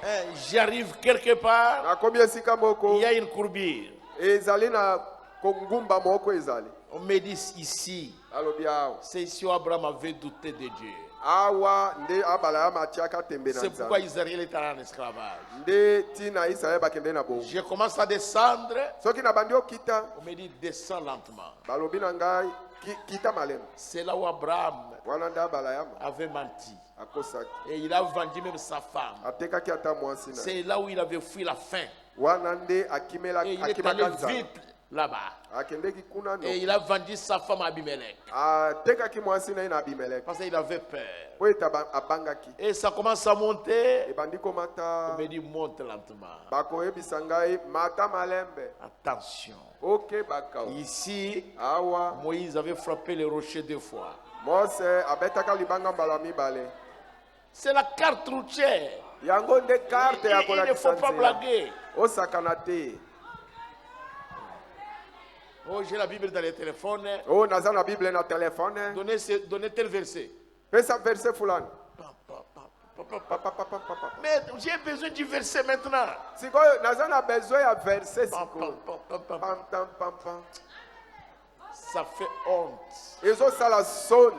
J'arrive quelque part, nakomi esika moko il y a une courbure. ezali na kongumba moko ezali On me dit ici, alobi awa c'est ici où Abraham avait douté de Dieu. awa nde abala ya matiaka tembe na C'est pourquoi nzambe Israël est en esclavage. nde tina israele bakende na bongo Je commence à descendre. soki na bandi okita On me dit, descends lentement. balobi na ngai kita malema C'est là où Abraham wana nde abala yama avait menti. akosaki Et il a vendu même sa femme. atekaki ata mwasi na C'est là où il avait fui la faim. wana nde Et il est akimaka allé nzala vite là-bas. akendeki kuna Et no il a vendu sa femme à Abimelech. atekaki mwasi na ye na abimeleki Parce qu'il avait peur. po ete abangaki Et ça commence à monter. ebandi komata On me dit, monte lentement. bakoyebisa ngai mata malembe Attention. okebaka Ici, awa Moïse avait frappé le rocher 2 fois. mose abetaka libanga mbala mibale C'est la carte routière. yango nde karte ya Il ne kolakisa faut pas nzela blaguer. osakana te Oh, j'ai la Bible dans les téléphones. o naza na bible na telefone Donnez tel verset. pesa verse fulani Pa, pa, pa, pa, pa, pa. Pa, pa, pa, pa, pa. Mais j'ai besoin du verset maintenant. sikoyo naza na besoin ya verse Pa, pa, sikoyo pa, pa, pa. pam tam pam pam Ça fait honte. ezosala soni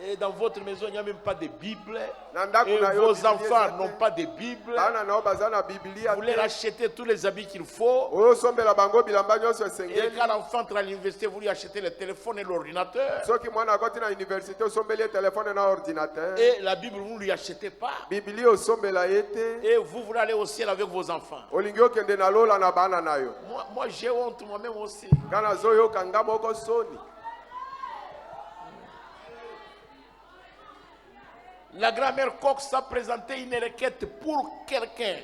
Et dans votre maison, il n'y a même pas de Bible. na ndako Et na yo vos Biblia enfants eza te. n'ont pas de Bible. bana nao baza na biblia Vous leur achetez tous les habits qu'il faut. oyosombela bango bilamba nyonso Et esengeli quand l'enfant entre à l'université, vous lui achetez le téléphone et l'ordinateur. soki mwana akoti na université osombeli ye telefone na ordinateur Et la Bible, vous ne lui achetez pas. biblia osombela ye te Et vous voulez aller au ciel avec vos enfants. olingi okende na lola na bana na yo Moi j'ai honte moi-même aussi. nga nazoyoka nga moko soni La grand-mère Cox a présenté une requête pour quelqu'un.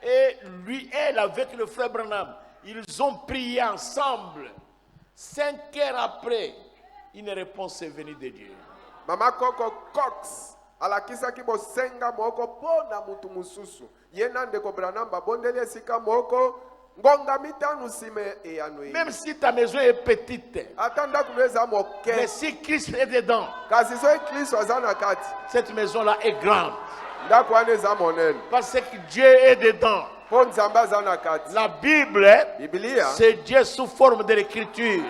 Et lui, elle, avec le frère Branham, ils ont prié ensemble. 5 heures après, une réponse est venue de Dieu. mama koko cox alakisaki bosenga moko mpo na mutu mosusu ye na ndeko branham babondeli esika moko ngonga mitano nsima eyano ye Même si ta maison est petite, ata ndako no eza mais moke si Christ est dedans, kasi soki kristo aza na kati cette maison-là est grande. ndako wana eza monene Parce que Dieu est dedans. mpo nzambe aza na kati La Bible, biblia c'est Dieu sous forme de l'écriture.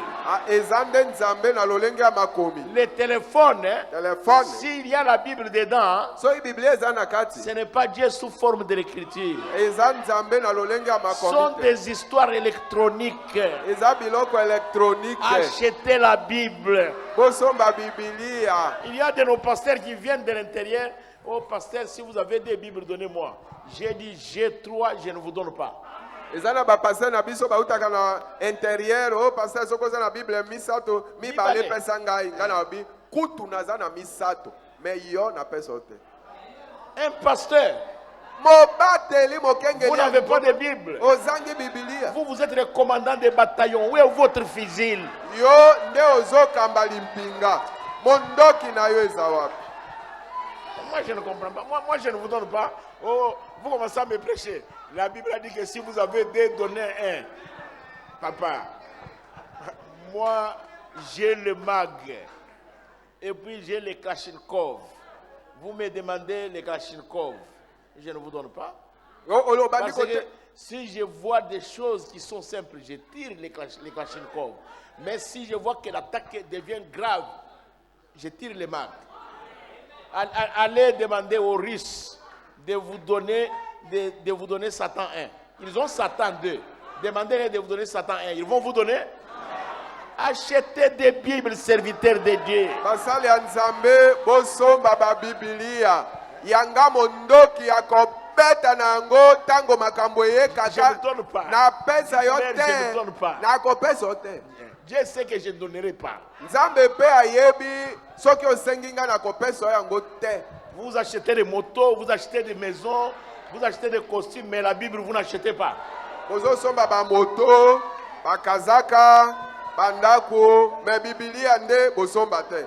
eza nde nzambe na lolenge ya makomi Les téléphones, telefone s'il y a la Bible dedans, soki biblia eza na kati ce n'est pas Dieu sous forme de l'écriture. eza nzambe na lolenge ya Ce sont makomi te des histoires électroniques. eza biloko elektronike Achetez la Bible. bosomba biblia Il y a de nos pasteurs qui viennent de l'intérieur. Oh pasteur, si vous avez des Bibles, donnez-moi. J'ai dit, j'ai 3, je ne vous donne pas. eza na bapaster na biso bautaka na intérieur o paster soki oza na bible misato mibale epesa ngai ngai na babi kutu naza na misato me yo napesa yo te Un pasteur, mobateli vous mokengeli n'avez pas de Bible. ozangi bibilia Vous êtes le commandant des bataillons. Où est votre fusil? yo nde ozokamba limpinga mondoki na yo eza wapi Moi, je ne comprends pas. Moi, je ne vous donne pas. Oh, vous commencez à me prêcher. La Bible a dit que si vous avez deux, donnez un. Papa, moi, j'ai le mag. Et puis, j'ai les Kalachnikov. Vous me demandez les Kalachnikov. Je ne vous donne pas. Parce que si je vois des choses qui sont simples, je tire les Kalachnikov. Mais si je vois que l'attaque devient grave, je tire les mags. Allez demander aux Russes de vous donner Satan 1. Ils ont Satan 2. Demandez-les de vous donner Satan 1. Ils vont vous donner. Achetez des Bibles, serviteurs de Dieu. Basali Nzambe bosomba ba Biblia. Yanga mondoki akobeta nango tango makambo ye kaka. Na pesa yote. Na kopesa yote. Dieu sait que je ne donnerai pas. Nzambe pe ayebi soki osenginga na kopesa yango te. Vous achetez des motos, vous achetez des maisons, vous achetez des costumes, mais la Bible, vous n'achetez pas. Bozo somba ba moto, ba kazaka, bandako, mais Biblia nde bosomba te.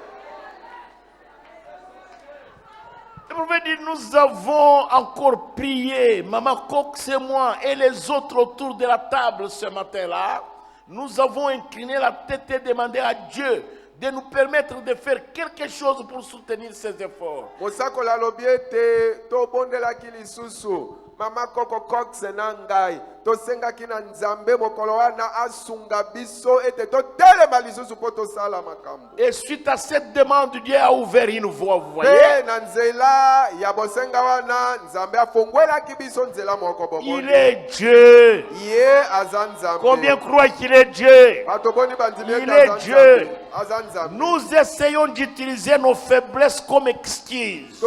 Le prophète dit, nous avons encore prié, Maman Cox et moi, et les autres autour de la table ce matin-là. Nous avons incliné la tête et demandé à Dieu de nous permettre de faire quelque chose pour soutenir ces efforts. Mosakola lobiete to bondela kilisusu. Mama Koko Cox na ngai to senga kina Nzambe mokolo wana asunga biso ete to telema lisusu po to sala makambo. Et suite à cette demande, Dieu a ouvert une voie, vous voyez. Na nzela ya bosenga wana Nzambe afongwela kibiso nzela moko bobo. Il est Dieu. Ye azan Nzambe. Combien croient qu'il est Dieu? Il est Dieu. Nous essayons d'utiliser nos faiblesses comme excuse.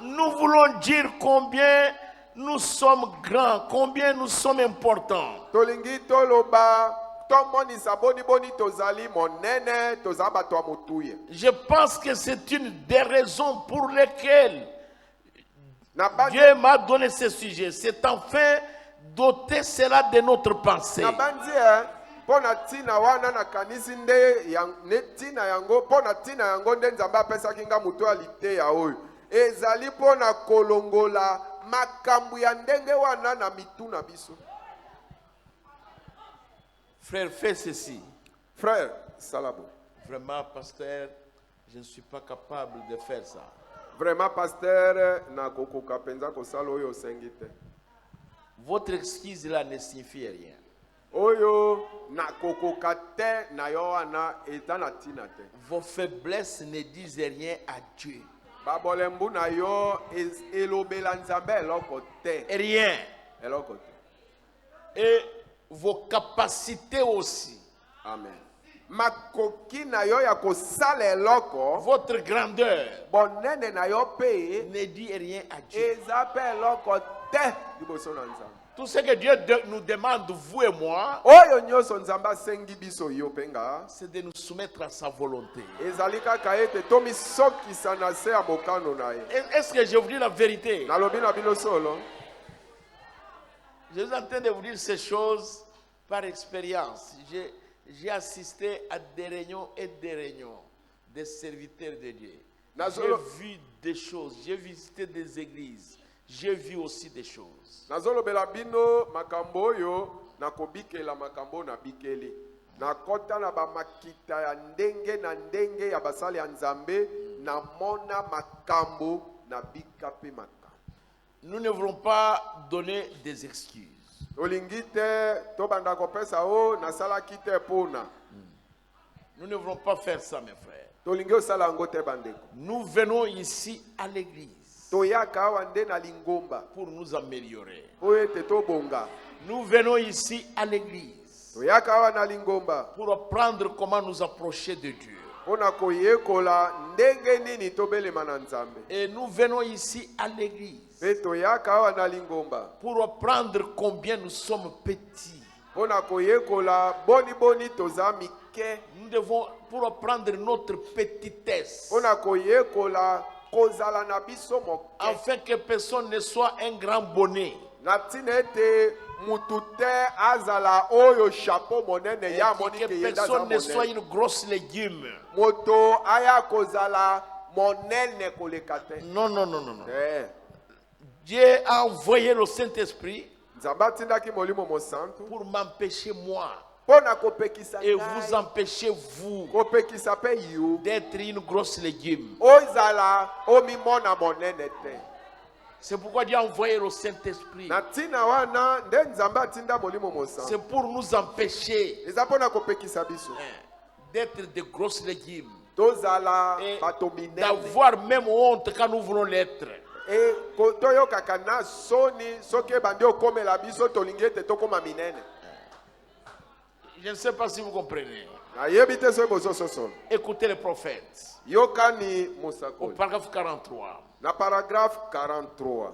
Nous voulons dire combien nous sommes grands, combien nous sommes importants. Je pense que c'est une des raisons pour lesquelles Dieu m'a donné ce sujet. C'est enfin doter cela de notre pensée. Pona tina wana na kanisi nde ya netina yango pona tina yango nde Nzambe apesaki nga mutualite ya oyo ezali pona kolongola makambu ya ndenge wana na mituna biso. Frère, fais ceci. Frère, salabo. Vraiment, pasteur, je ne suis pas capable de faire ça. Vraiment, pasteur, na kokoka penza kosala oyo sengite. Votre excuse là ne signifie rien. Oyo na kokokate na yoana etana tinate. Vos faiblesses ne disent rien à Dieu. Babolembu na yo elobela Nzambe eloko te. Rien. Eloko te. Et vos capacités aussi. Amen. Makoki na yo ya kosala eloko. Votre grandeur. Bonene na yo pe ne dit rien à Dieu. Ezape eloko te liboso na Nzambe. Tout ce que Dieu nous demande, vous et moi, c'est de nous soumettre à sa volonté. Est-ce que je vous dis la vérité? Je suis en train de vous dire ces choses par expérience. J'ai assisté à des réunions et des réunions des serviteurs de Dieu. J'ai vu des choses, j'ai visité des églises. J'ai vu aussi des choses. Nazolobela bino makambo yo na kobikela makambo na bikeli. Na kota na ba makita ya ndenge ya basali ya Nzambe na mona makambo na bikape makambo. Nous ne voulons pas donner des excuses. Olingite to banda kopesa o na sala kite pona. Nous ne voulons pas faire ça, mes frères. Tolingi osala ngo te bandeko. Nous venons ici à l'église pour nous améliorer. Nous venons ici à l'église pour apprendre comment nous approcher de Dieu. Et nous venons ici à l'église pour apprendre combien nous sommes petits. Nous devons pour apprendre notre petitesse. Afin que personne ne soit un grand bonnet. mutu te azala oyo chapeau monene Et ya que moni ke yenda za personne ne soit monene. une grosse légume. Moto aya kozala monene koleka te. Non, non, non, non, non. Dieu a envoyé le Saint-Esprit pour m'empêcher moi et vous empêcher vous d'être une grosse légume. C'est pourquoi Dieu a envoyé le Saint-Esprit. C'est pour nous empêcher d'être de grosses légumes et d'avoir même honte quand nous voulons l'être. Je ne sais pas si vous comprenez. Écoutez les prophètes. Au paragraphe 43.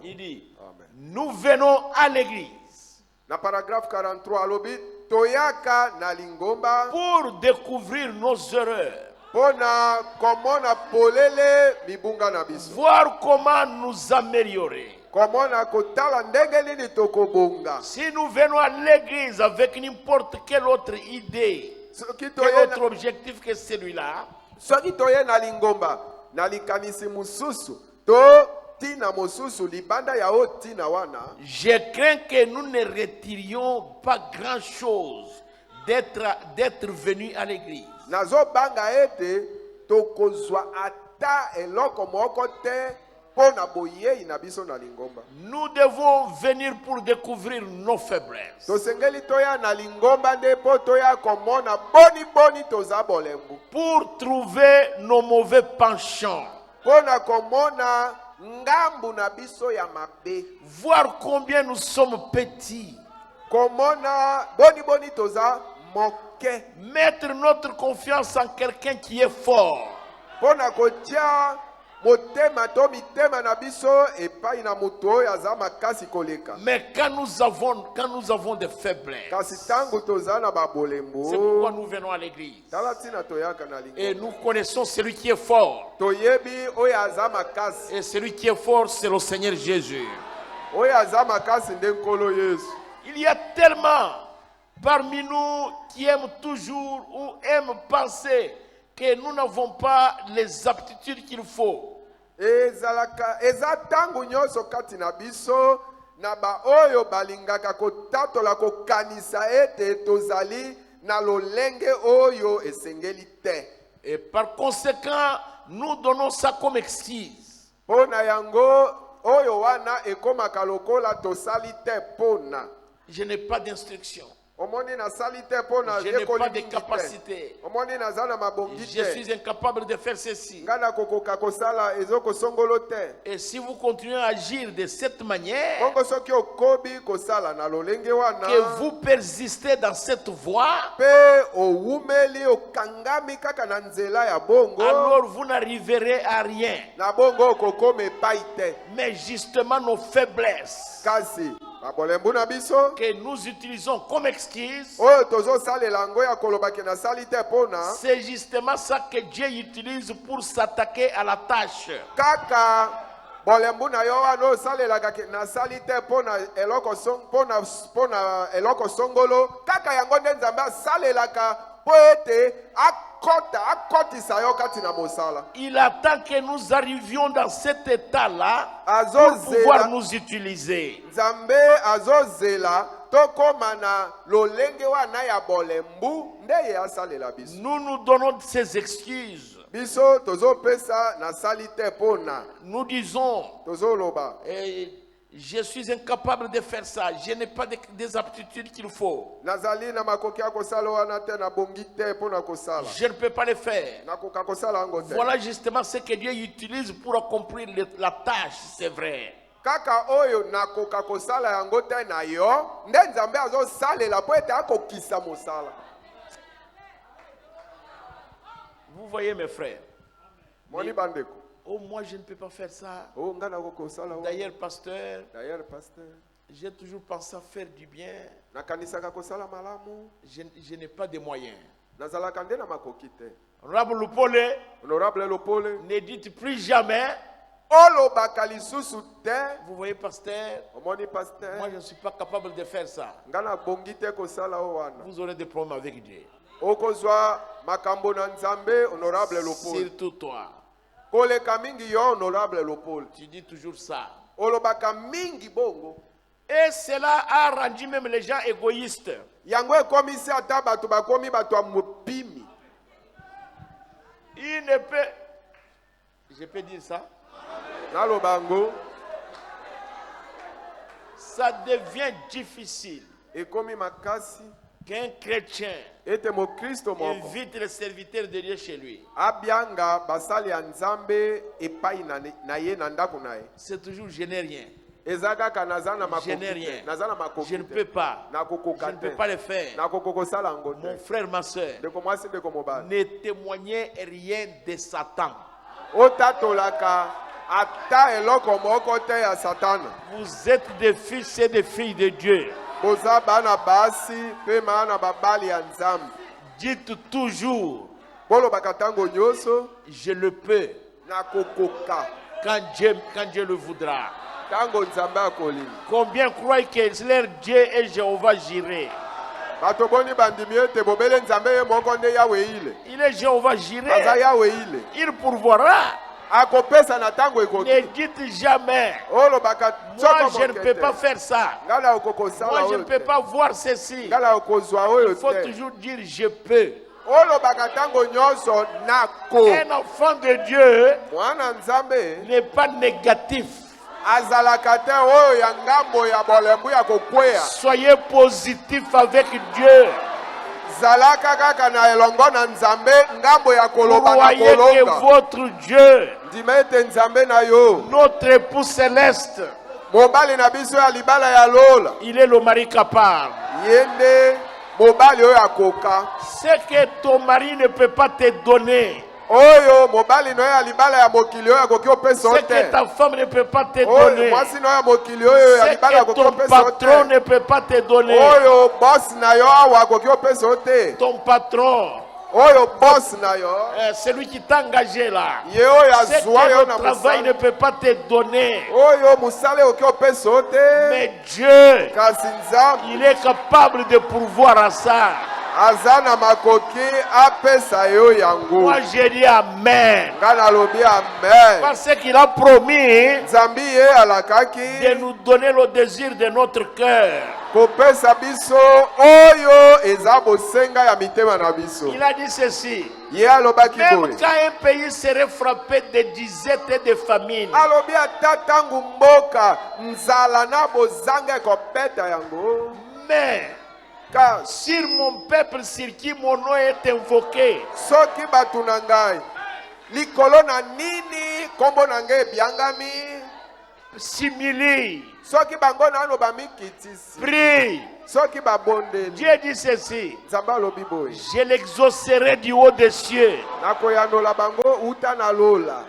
Il dit, amen. Nous venons à l'église pour découvrir nos erreurs. Voir comment nous améliorer. Si nous venons à l'église avec n'importe quelle autre idée, quel autre objectif que celui-là, je crains que nous ne retirions pas grand-chose d'être venus à l'église. Nous devons venir pour découvrir nos faiblesses. Pour trouver nos mauvais penchants. Voir combien nous sommes petits. Mettre notre confiance en quelqu'un qui est fort. Mais quand nous avons des faiblesses, c'est pourquoi nous venons à l'église. Et nous connaissons celui qui est fort. Et celui qui est fort, c'est le Seigneur Jésus. Il y a tellement parmi nous qui aiment toujours ou aiment penser que nous n'avons pas les aptitudes qu'il faut. Et par conséquent, nous donnons ça comme excuse. Je n'ai pas d'instruction. Je n'ai pas de capacité. Je suis incapable de faire ceci. Et si vous continuez à agir de cette manière, que vous persistez dans cette voie, alors vous n'arriverez à rien. Mais justement nos faiblesses que nous utilisons comme excuse, c'est justement ça que Dieu utilise pour s'attaquer à la tâche. Il attend que nous arrivions dans cet état-là pour pouvoir nous utiliser. Nous nous donnons ces excuses. Nous disons, je suis incapable de faire ça. Je n'ai pas des aptitudes qu'il faut. Je ne peux pas le faire. Voilà justement ce que Dieu utilise pour accomplir la tâche, c'est vrai. Vous voyez mes frères. Oh, moi je ne peux pas faire ça. D'ailleurs, pasteur, j'ai toujours pensé à faire du bien. Je n'ai pas de moyens. Honorable Lupole, ne dites plus jamais olobaka lisusu te. Vous voyez, pasteur, Omoni pasteur, moi je ne suis pas capable de faire ça. ngana bongi te kosala o wana. Vous aurez des problèmes avec Dieu. Okozwa makambo na Nzambe honorable Lopol. Surtout toi. Koleka mingi yo honorable Lopol. Tu dis toujours ça. Olobaka mingi bongo. Et cela a rendu même les gens égoïstes. Yango ekomisi ata bato bakomi bato ya mopimi. Il ne peut... Je peux dire ça? Nalobango. Ça devient difficile Ekomi makasi. qu'un chrétien Ete mo Kristo moko. invite les serviteurs de Dieu chez lui. Abianga basali ya Nzambe epai na ye na ndako na ye. C'est toujours je n'ai rien. Ezaka nazana Je n'ai makoki. rien. Nazana makoki. Je ne peux pas. Na Je kokoka ne peux te. pas le faire. Na kokoko sala ngo Mon te. frère, ma soeur, Ndeko mwasi ndeko mobali. ne témoignez rien de Satan. Otatolaka ata eloko moko te ya Satana. Vous êtes des fils et des filles de Dieu. Boza bana basi pe maana babali ya Nzambe. Dites toujours, Bolo bakatango nyoso je le peux na kokoka. quand Dieu le voudra. Tango Nzambe akoli. Combien croient que leur Dieu est Jéhovah Jireh? Bato boni bandimi ete bobele Nzambe ye moko nde Yahweh ile. Il est Jéhovah Aza Jireh. Yahweh ile. Il pourvoira. Akopesa na tango ekoki. Ne dites jamais, Olo baka moi je ne peux pas faire ça. Ngala okoko sala Moi je ne oyo peux te. pas voir ceci. Ngala okozwa oyo Il faut te. toujours dire je peux. Olo baka tango nyonso nako. Un enfant de Dieu Mwana Nzambe n'est pas négatif. azalaka te oyo ya ngambo ya bolembu ya kokweya. Soyez positif avec Dieu. Zalaka kaka na elongo na Nzambe ngambo ya koloba na Croyez que kolonga. votre Dieu, Ndima ete Nzambe na yo. notre époux céleste, Mobali na biso ya libala ya lola. il est le mari capable. Yende mobali oyo akoka. Ce que ton mari ne peut pas te donner, Oyo mobali no ya libala ya mokili oyo akoki opesa ce ote. que ta femme ne peut pas te Oyo donner, mwasi no ya mokili oyo ya ce libala que akoki ton opesa patron ote. ne peut pas te donner, Oyo boss na yo awa akoki opesa ote. ton patron, Oyo boss na yo. celui qui t'a engagé là, Ye oyo ce azwa yo que na le travail ne musala. peut pas te donner, Oyo musala okoki opesa ote. mais Dieu, Kasi Nzambe il est capable de pourvoir à ça. aza na makoki apesa yo yango. Moi je dis Amen. Nga nalobi amen. Parce qu'il a promis Nzambi ye alakaki de nous donner le désir de notre cœur. kopesa biso oyo eza bosenga ya mitema na biso. Il a dit ceci. Ye alobaki Même boye. quand un pays serait frappé de disettes et de famine, Alobi ata tangu mboka nzala na bozanga ekopeta yango. mais Car sur mon peuple sur qui mon nom est invoqué, soki bato na ngai likolo na nini kombo na ngai ebiangami. s'humilie, Soki bango nano bamikitisi. prie. Soki babondeli. Dieu dit ceci. Nzambe alobi boye. Je l'exaucerai du haut des cieux. Nakoyanola bango uta na lola.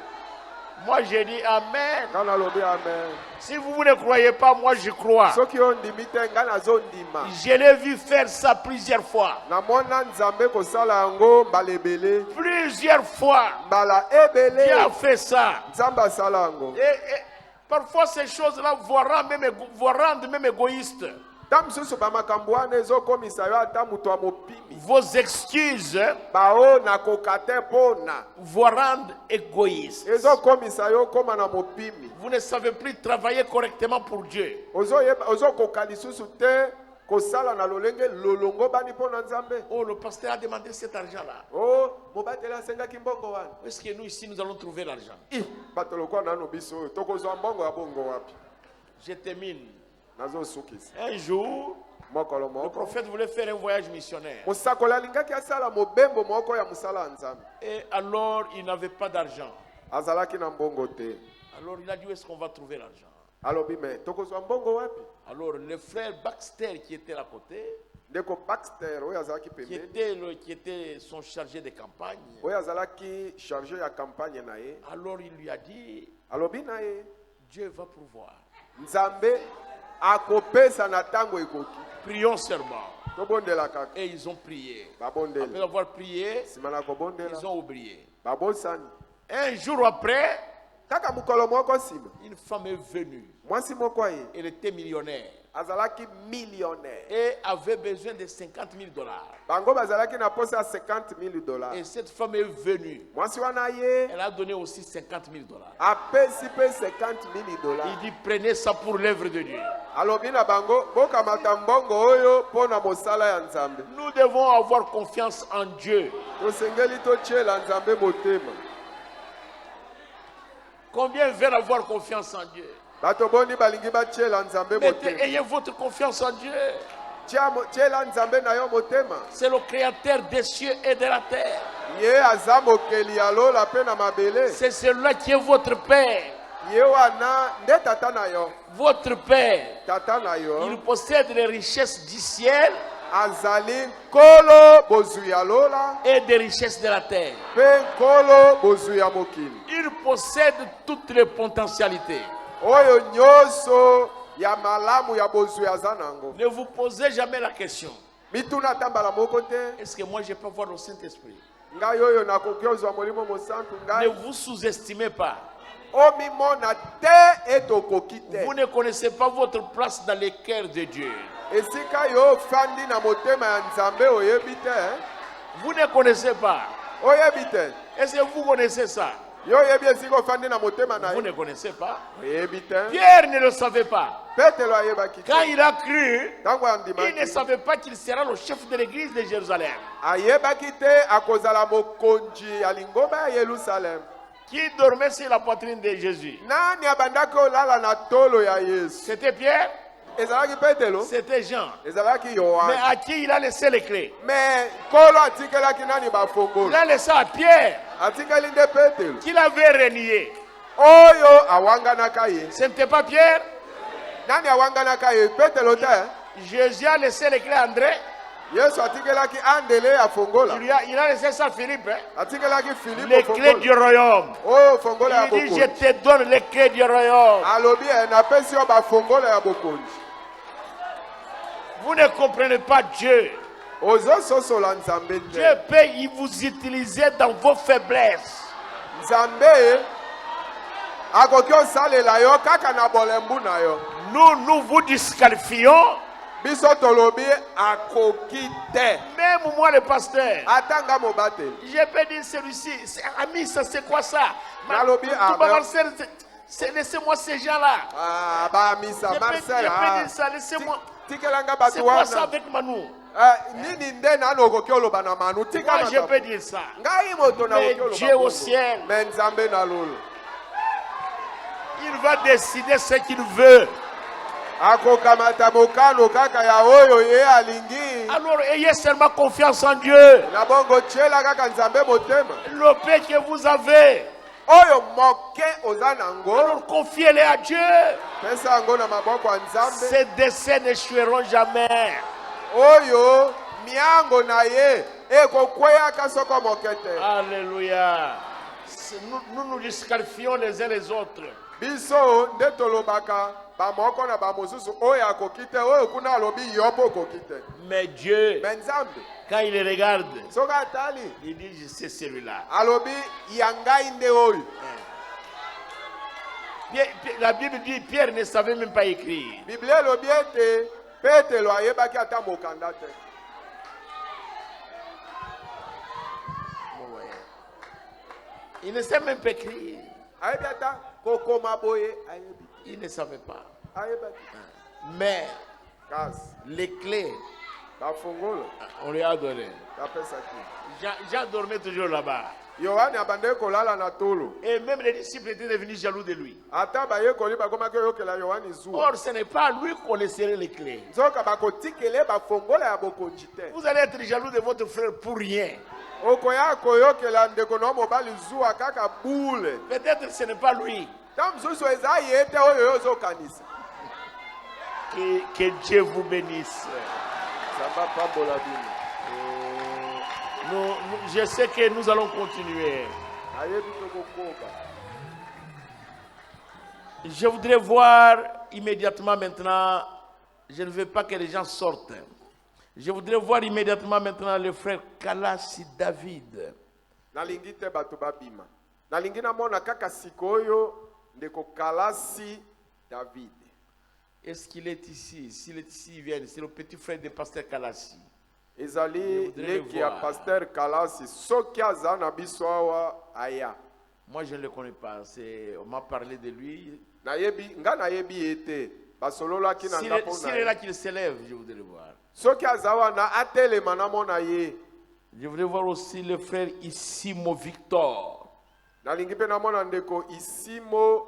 Moi je dis Amen. Nga nalobi amen. Si vous ne croyez pas, moi je crois. Soki yo ndimi te nga nazondima. Je l'ai vu faire ça plusieurs fois. Namona Nzambe kosala yango mbala ebele. Plusieurs fois. Mbala Dieu a ebele. fait ça. Nzambe asala yango. Et parfois ces choses-là vous rendent même égoïste. Ta mosusu bamakambo wana ezokomisa yo ata moto ya mopimi. Vos excuses Bao nakoka te mpona. vous rendent égoïste. Ezokomisa yo koma na mopimi. Vous ne savez plus travailler correctement pour Dieu. Ozokoka lisusu te kosala na lolenge lolongo bani mpona Nzambe. Oh, le pasteur a demandé cet argent-là. Oh, mobateli asengaki mbongo wana. Où est-ce que nous ici nous allons trouver l'argent? Bato lokola nano biso oyo tokozwa mbongo ya bongo wapi? Je termine. Nazosukisa. Un jour, Mokolo le moko. prophète voulait faire un voyage missionnaire. Mosakoli alingaki asala mobembo moko ya mosala ya Nzambe. Et alors, il n'avait pas d'argent. Azalaki na mbongo te. Alors, il a dit, où est-ce qu'on va trouver l'argent? Alobi me tokozwa mbongo wapi? Alors, le frère Baxter qui était à côté, Ndeko Baxter oyo azalaki pembeni. qui était son chargé de campagne, Oyo azalaki chargé ya campagne na ye. alors il lui a dit, Alobi na ye Dieu va pourvoir. Nzambe akopesa na tango ekoki. Prions seulement. Tobondela kaka. Et ils ont prié. Après Babondeli. avoir prié, Sima na kobondela. ils ont oublié. Babosani. Un jour après, kaka mukolo moko nsima une femme est venue. mwasi moko ye Elle était millionnaire azalaki millionnaire et avait besoin de 50 000 $. bango bazalaki na posa ya 50 000 dollars. Et cette femme est venue. mwasi wana ye Elle a donné aussi 50 000 $. apesi mpe 50 000 dollars. Il dit prenez ça pour l'œuvre de Dieu. alobi na bango bokamata mbongo oyo mpo na mosala ya nzambe. Nous devons avoir confiance en Dieu. tosengeli totyela nzambe motema. Combien veulent avoir confiance en Dieu? bato boni balingi batyela nzambe motema. Ayez votre confiance en Dieu. tyela nzambe na yo motema. C'est le créateur des cieux et de la terre. ye aza mokeli ya lola mpe na mabele. C'est celui-là qui est votre Père. ye wana nde tata na yo. Votre Père. tata na Il yo possède les richesses du ciel azali nkolo bozwi ya lola et des richesses de la terre. mpe nkolo bozwi ya mokili. Il possède toutes les potentialités. oyo nyonso ya malamu ya bozwi aza nango. Ne vous posez jamais la question. mituna ata mbala moko te. Est-ce que moi je peux voir le Saint-Esprit? ngai oyo nakoki ozwa molimo mosantu Ne ngai. vous sous-estimez pas. omimona te etokoki te. Vous ne connaissez pas votre place dans le cœur de Dieu. esika yo ofandi na motema ya nzambe oyebi te. Vous ne connaissez pas. oyebi te. Est-ce que vous connaissez ça? yo oyebi esika ofandi na motema na Vous ye. ne connaissez pas. oyebi te. Pierre ne le savait pas. petelo ayebaki te. Quand il a cru, ntango il ne andimaki savait pas qu'il sera le chef de l'église de Jérusalem. ayebaki te akozala mokonzi ya lingomba ya yerusalemu. Qui dormait sur la poitrine de Jésus? nani abandaki olala na tolo ya yesu. C'était Pierre? ezalaki petelo. C'était Jean. ezalaki Mais yohane. à qui il a laissé les clés? me nkolo atikelaki nani Il bafongolo. a laissé à Pierre, atikeli nde petelo qu'il avait renié. oyo awanganaka ye. Ce n'était pas Pierre. nani awanganaka ye? petelo te. Jésus a laissé les clés à André. yesu atikelaki andele afongola. Il a laissé ça à Philippe. Hein? atikelaki Les filipo clés du fongola. royaume. oyo fongola ya Il dit, je bokonzi. te donne les clés du royaume. alobi napesi yo bafongola ya bokonzi. Vous ne comprenez pas Dieu. ozososola nzambe Dieu te. peut vous utiliser dans vos faiblesses. nzambe akoki osalela yo kaka na bolembu na yo. Nous vous disqualifions. biso tolobi akoki te. Même moi, le pasteur. atanga mobateli. Je peux dire celui-ci. Ami, ça c'est quoi ça? Nalobi, ah, Laissez-moi ces gens-là. bamisa Je peux marcel dire ça. Laissez-moi. tikelanga C'est bato quoi ça wana. avec Manu? nini nde nani okoki oloba na manu. tika Moi, je makambo. peux dire ça. ngai moto Mais nakoki Dieu au oloba ciel, me nzambe na lolo il va décider ce qu'il veut. akokamata mokano kaka ya oyo ye alingi. Alors, ayez seulement confiance en Dieu. na bongo tiela kaka nzambe motema. Le paix que vous avez, oyo moke oza nango. alors confiez-les à Dieu. pesa yango na maboko ya nzambe. Ces décès n'échoueront jamais. oyo miango na ye ekokweyaka soko moke te. Alléluia. Nous disqualifions les uns les autres. biso nde tolobaka bamoko na bamosusu oyo akoki te oyo kuna alobi yo mpo okoki te. Mais Dieu, me nzambe quand il les regarde, soki atali il dit, c'est celui-là. alobi ya ngai nde oyo. La Bible dit, Pierre ne savait même pas écrire. biblia elobi ete petelo ayebaki ata mokanda te. Il ne sait même pas écrire. ayebi ata kokoma boye ayebi. Il ne savait pas. ayebaki Mais kasi les clés, bafongolo on lui a donné. bapesaki. Jean dormait toujours là-bas. yohane abandaki kolala na tolo. Et même les disciples étaient devenus jaloux de lui. ata bayekoli bakomaki oyokela yohane zuwa. Or, ce n'est pas à lui qu'on laisserait les clés. nzoka bakotikele bafongola ya bokonzi te. Vous allez être jaloux de votre frère pour rien. okoya koyokela ndeko na mobali zuwa kaka bule. Peut-être ce n'est pas lui. ta mosusu eza ye te oyo yo ozokanisa. Que Dieu vous bénisse. zamba pambola bino. Je sais que nous allons continuer. ayebi tokokoba. Je voudrais voir immédiatement maintenant, je ne veux pas que les gens sortent. Je voudrais voir immédiatement maintenant le frère Kalasi David. nalingi te bato babima. Na lingina mona kaka sikoyo ndeko Kalasi David. Est-ce qu'il est ici? S'il est ici, il vient. C'est le petit frère de pasteur Kalasi. Ezali leki ya pasteur Kalasi soki aza na biso awa aya. Moi, je ne le connais pas. On m'a parlé de lui. Nayebi nga nayebi ete basolola ki na ndapo na. S'il est là qu'il s'élève, je voudrais le voir. Soki azawa na atelema na mona ye. Je voudrais voir aussi le frère Isimo Victor. Nalingi pe na mona ndeko Isimo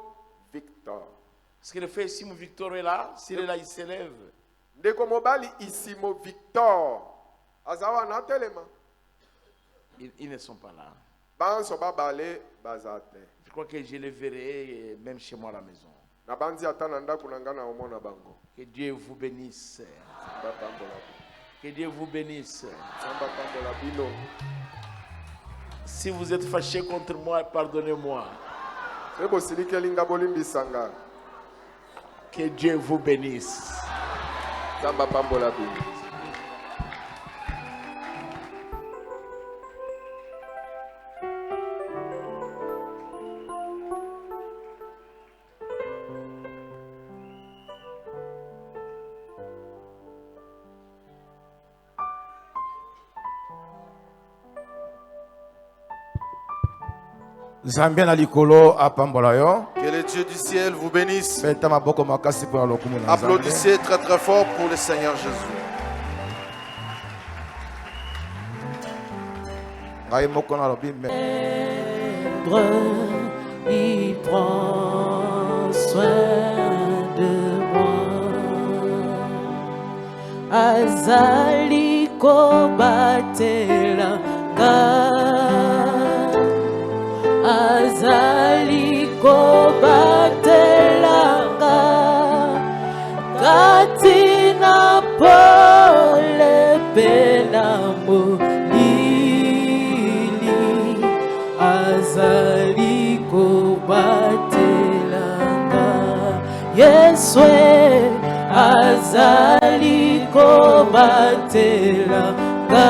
Victor. Est-ce que le frère Isimo Victor est là? S'il est là, il s'élève. Ndeko mobali Isimo Victor. Azawa na atelema. Ils ne sont pas là. Banso babale bazate. Je crois que je les verrai même chez moi à la maison. Na banzi atana ndaku na ngana omona bango. Que Dieu vous bénisse. Que Dieu vous bénisse. Si vous êtes fâché contre moi, pardonnez-moi. Que Dieu vous bénisse. Zambia na likolo apambola yo. Que le Dieu du ciel vous bénisse. Beta maboko makasi pour lokumu na Zambia. Applaudissez très très fort pour le Seigneur Jésus. Ngai moko na lobi me. Il prend soin de moi. Azali kobatela azali kobatelanga katina pole pena molili azali kobatelanga Yeswe azali kobatelanga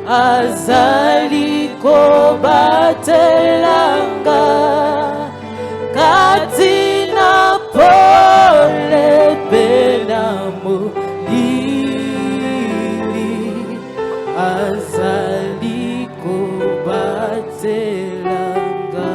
azali kobatelanga katina pole pena molili azali kobatelanga.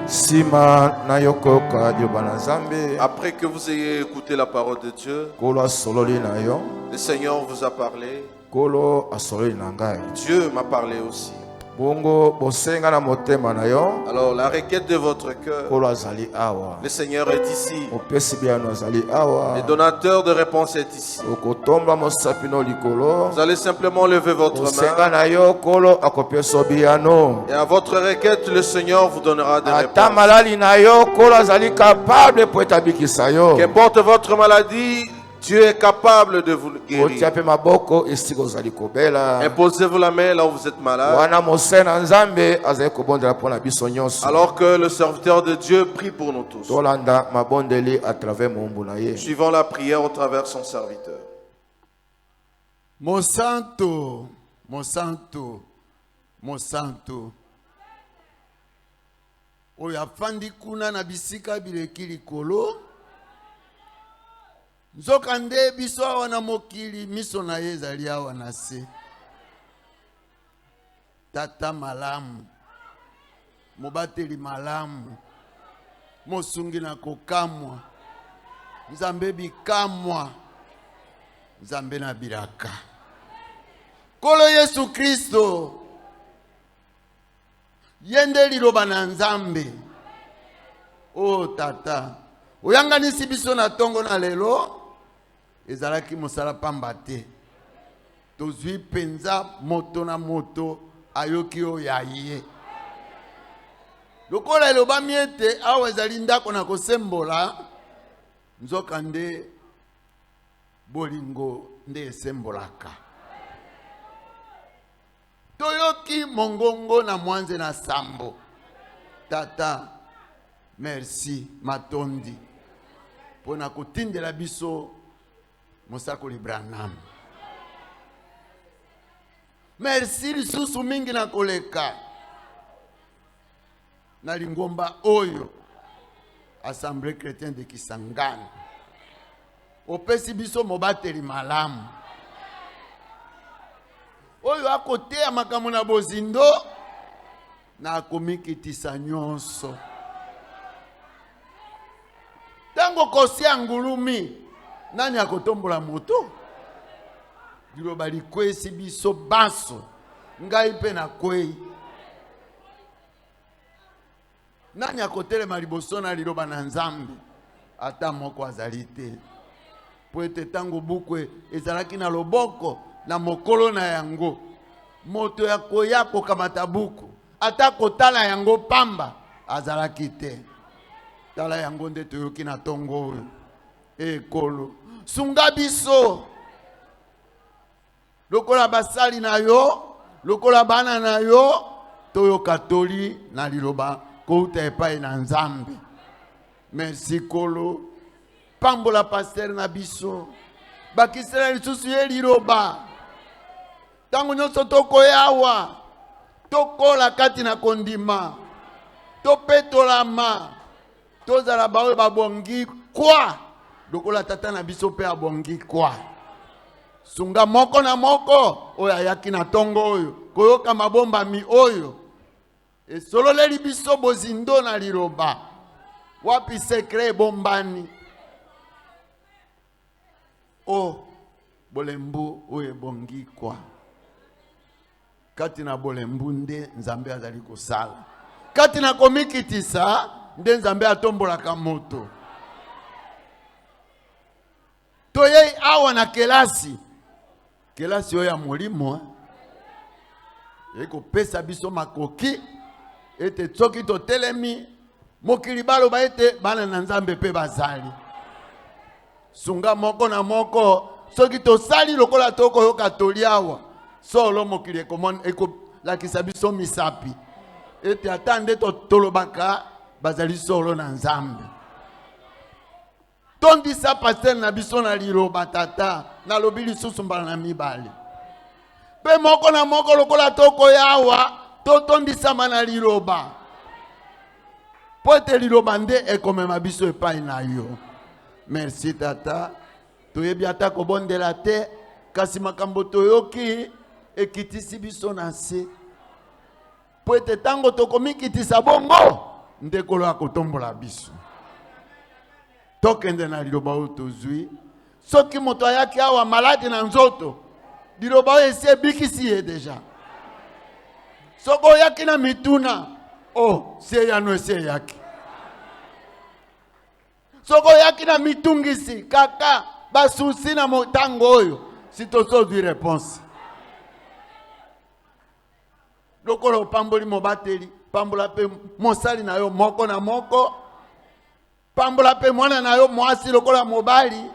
Sima na yokoka diobana Nzambe. Après que vous ayez écouté la parole de Dieu, Kolo sololi na yo. le Seigneur vous a parlé. Kolo asololi na ngai. Dieu m'a parlé aussi. Bongo bosenga na motema na yo. Alors la requête de votre cœur, Kolo azali awa. le Seigneur est ici. Opesi biano azali awa. Le donateur de réponse est ici. Okotomba mosapino likolo. Vous allez simplement lever votre Bosenga main. na yo kolo akopeso biano. Et à votre requête, le Seigneur vous donnera des Ata réponses. malali na yo kolo azali capable po etabikisa yo. Qu'importe votre maladie, Dieu est capable de vous guérir. Otiape maboko esiko zali kobela. Imposez-vous la main là où vous êtes malade. Wana mosena Nzambe azali kobondela pona biso nyonso. Alors que le serviteur de Dieu prie pour nous tous. Tolanda mabondeli à travers mombu na ye. Suivant la prière au travers de son serviteur. Mon santo, mon santo, mon santo. Oyo afandi kuna na bisika bileki likolo. Nzoka nde biso awa na mokili miso na ye ezali awa na se. Tata malamu, mobateli malamu, mosungi na kokamwa, Nzambe bikamwa, Nzambe na biraka. Kolo Yesu Kristo, yende liloba na Nzambe. Oh tata, oyanganisi biso na tongo na lelo, ezalaki mosala pamba te. Tozwi penza moto na moto ayoki oyo ya ye. Lokola eloba miete awa ezali ndako na kosembola, nzoka nde bolingo nde esembolaka. Toyoki mongongo na mwanze na sambo. Tata, merci matondi pona kotindela biso mosakoli Branham. Merci lisusu mingi na koleka. Na lingomba oyo. Assemblée chrétienne de Kisangani. Opesi biso mobateli malamu. Oyo akote ya makambo na bozindo. Na akomikitisa nyonso. Tango kosi angulumi. Nani akotombola moto? Diloba likwesi biso baso. Ngai pe na kwei. Nani akotelema liboso na liloba na Nzambe? Ata moko azali te. Po ete tango bukwe ezalaki na loboko na mokolo na yango. Moto ya koya kokamata buku. Ata kotala yango pamba azalaki te. Tala yango nde toyoki na tongo oyo. Ekolo. Sunga biso. Lokola basali na yo, lokola bana na yo, toyo katoli na liloba kouta epai na Nzambe. Merci kolo. Pambola pasteur na biso. Bakisela lisusu ye liloba. Tango nyonso toko yawa. Tokola kati na kondima. Topetolama. Tozala bawe babongi kwa. Lokola tata na biso pe abongi kwa. Sunga moko na moko oya yaki na tongo oyo koyoka mabomba mi oyo esololeli biso bozindo na liloba wapi sekre bombani o bolembu oyo bongi kwa kati na bolembu nde Nzambe azali kosala kati na komikitisa nde Nzambe atombolaka moto toye awa na kelasi kelasi oya molimo eko pesa biso makoki ete tsoki to telemi mokili baloba ete bana na Nzambe pe bazali sunga moko na moko soki to sali lokola toko yoka toliawa solo mokili eko lakisa biso misapi ete atande to tolobaka bazali solo na Nzambe tondisa pasteur na biso na liloba tata na lobi lisusu mbala na mibale pe moko na moko lokola toko yawa to tondisa na liloba pote liloba nde ekomema biso epai na yo. Merci tata toyebi ata kobondela te kasi makambo toyoki ekitisi biso na se pote tango tokomikitisa bongo nde kolo akotombola biso tokende na liloba oyo tozwi soki moto ayaki awa maladi na nzoto liloba oyo esi ebikisi ye deja soko oyaki na mituna si eyano esi eyaki soko oyaki na mitungisi kaka basusi na motango oyo si tozwi réponse lokola opamboli mobateli pambola pe mosali na yo moko na moko pambola pe mwana na yo mwasi lokola mobali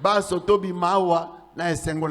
baso tobi mawa na esengo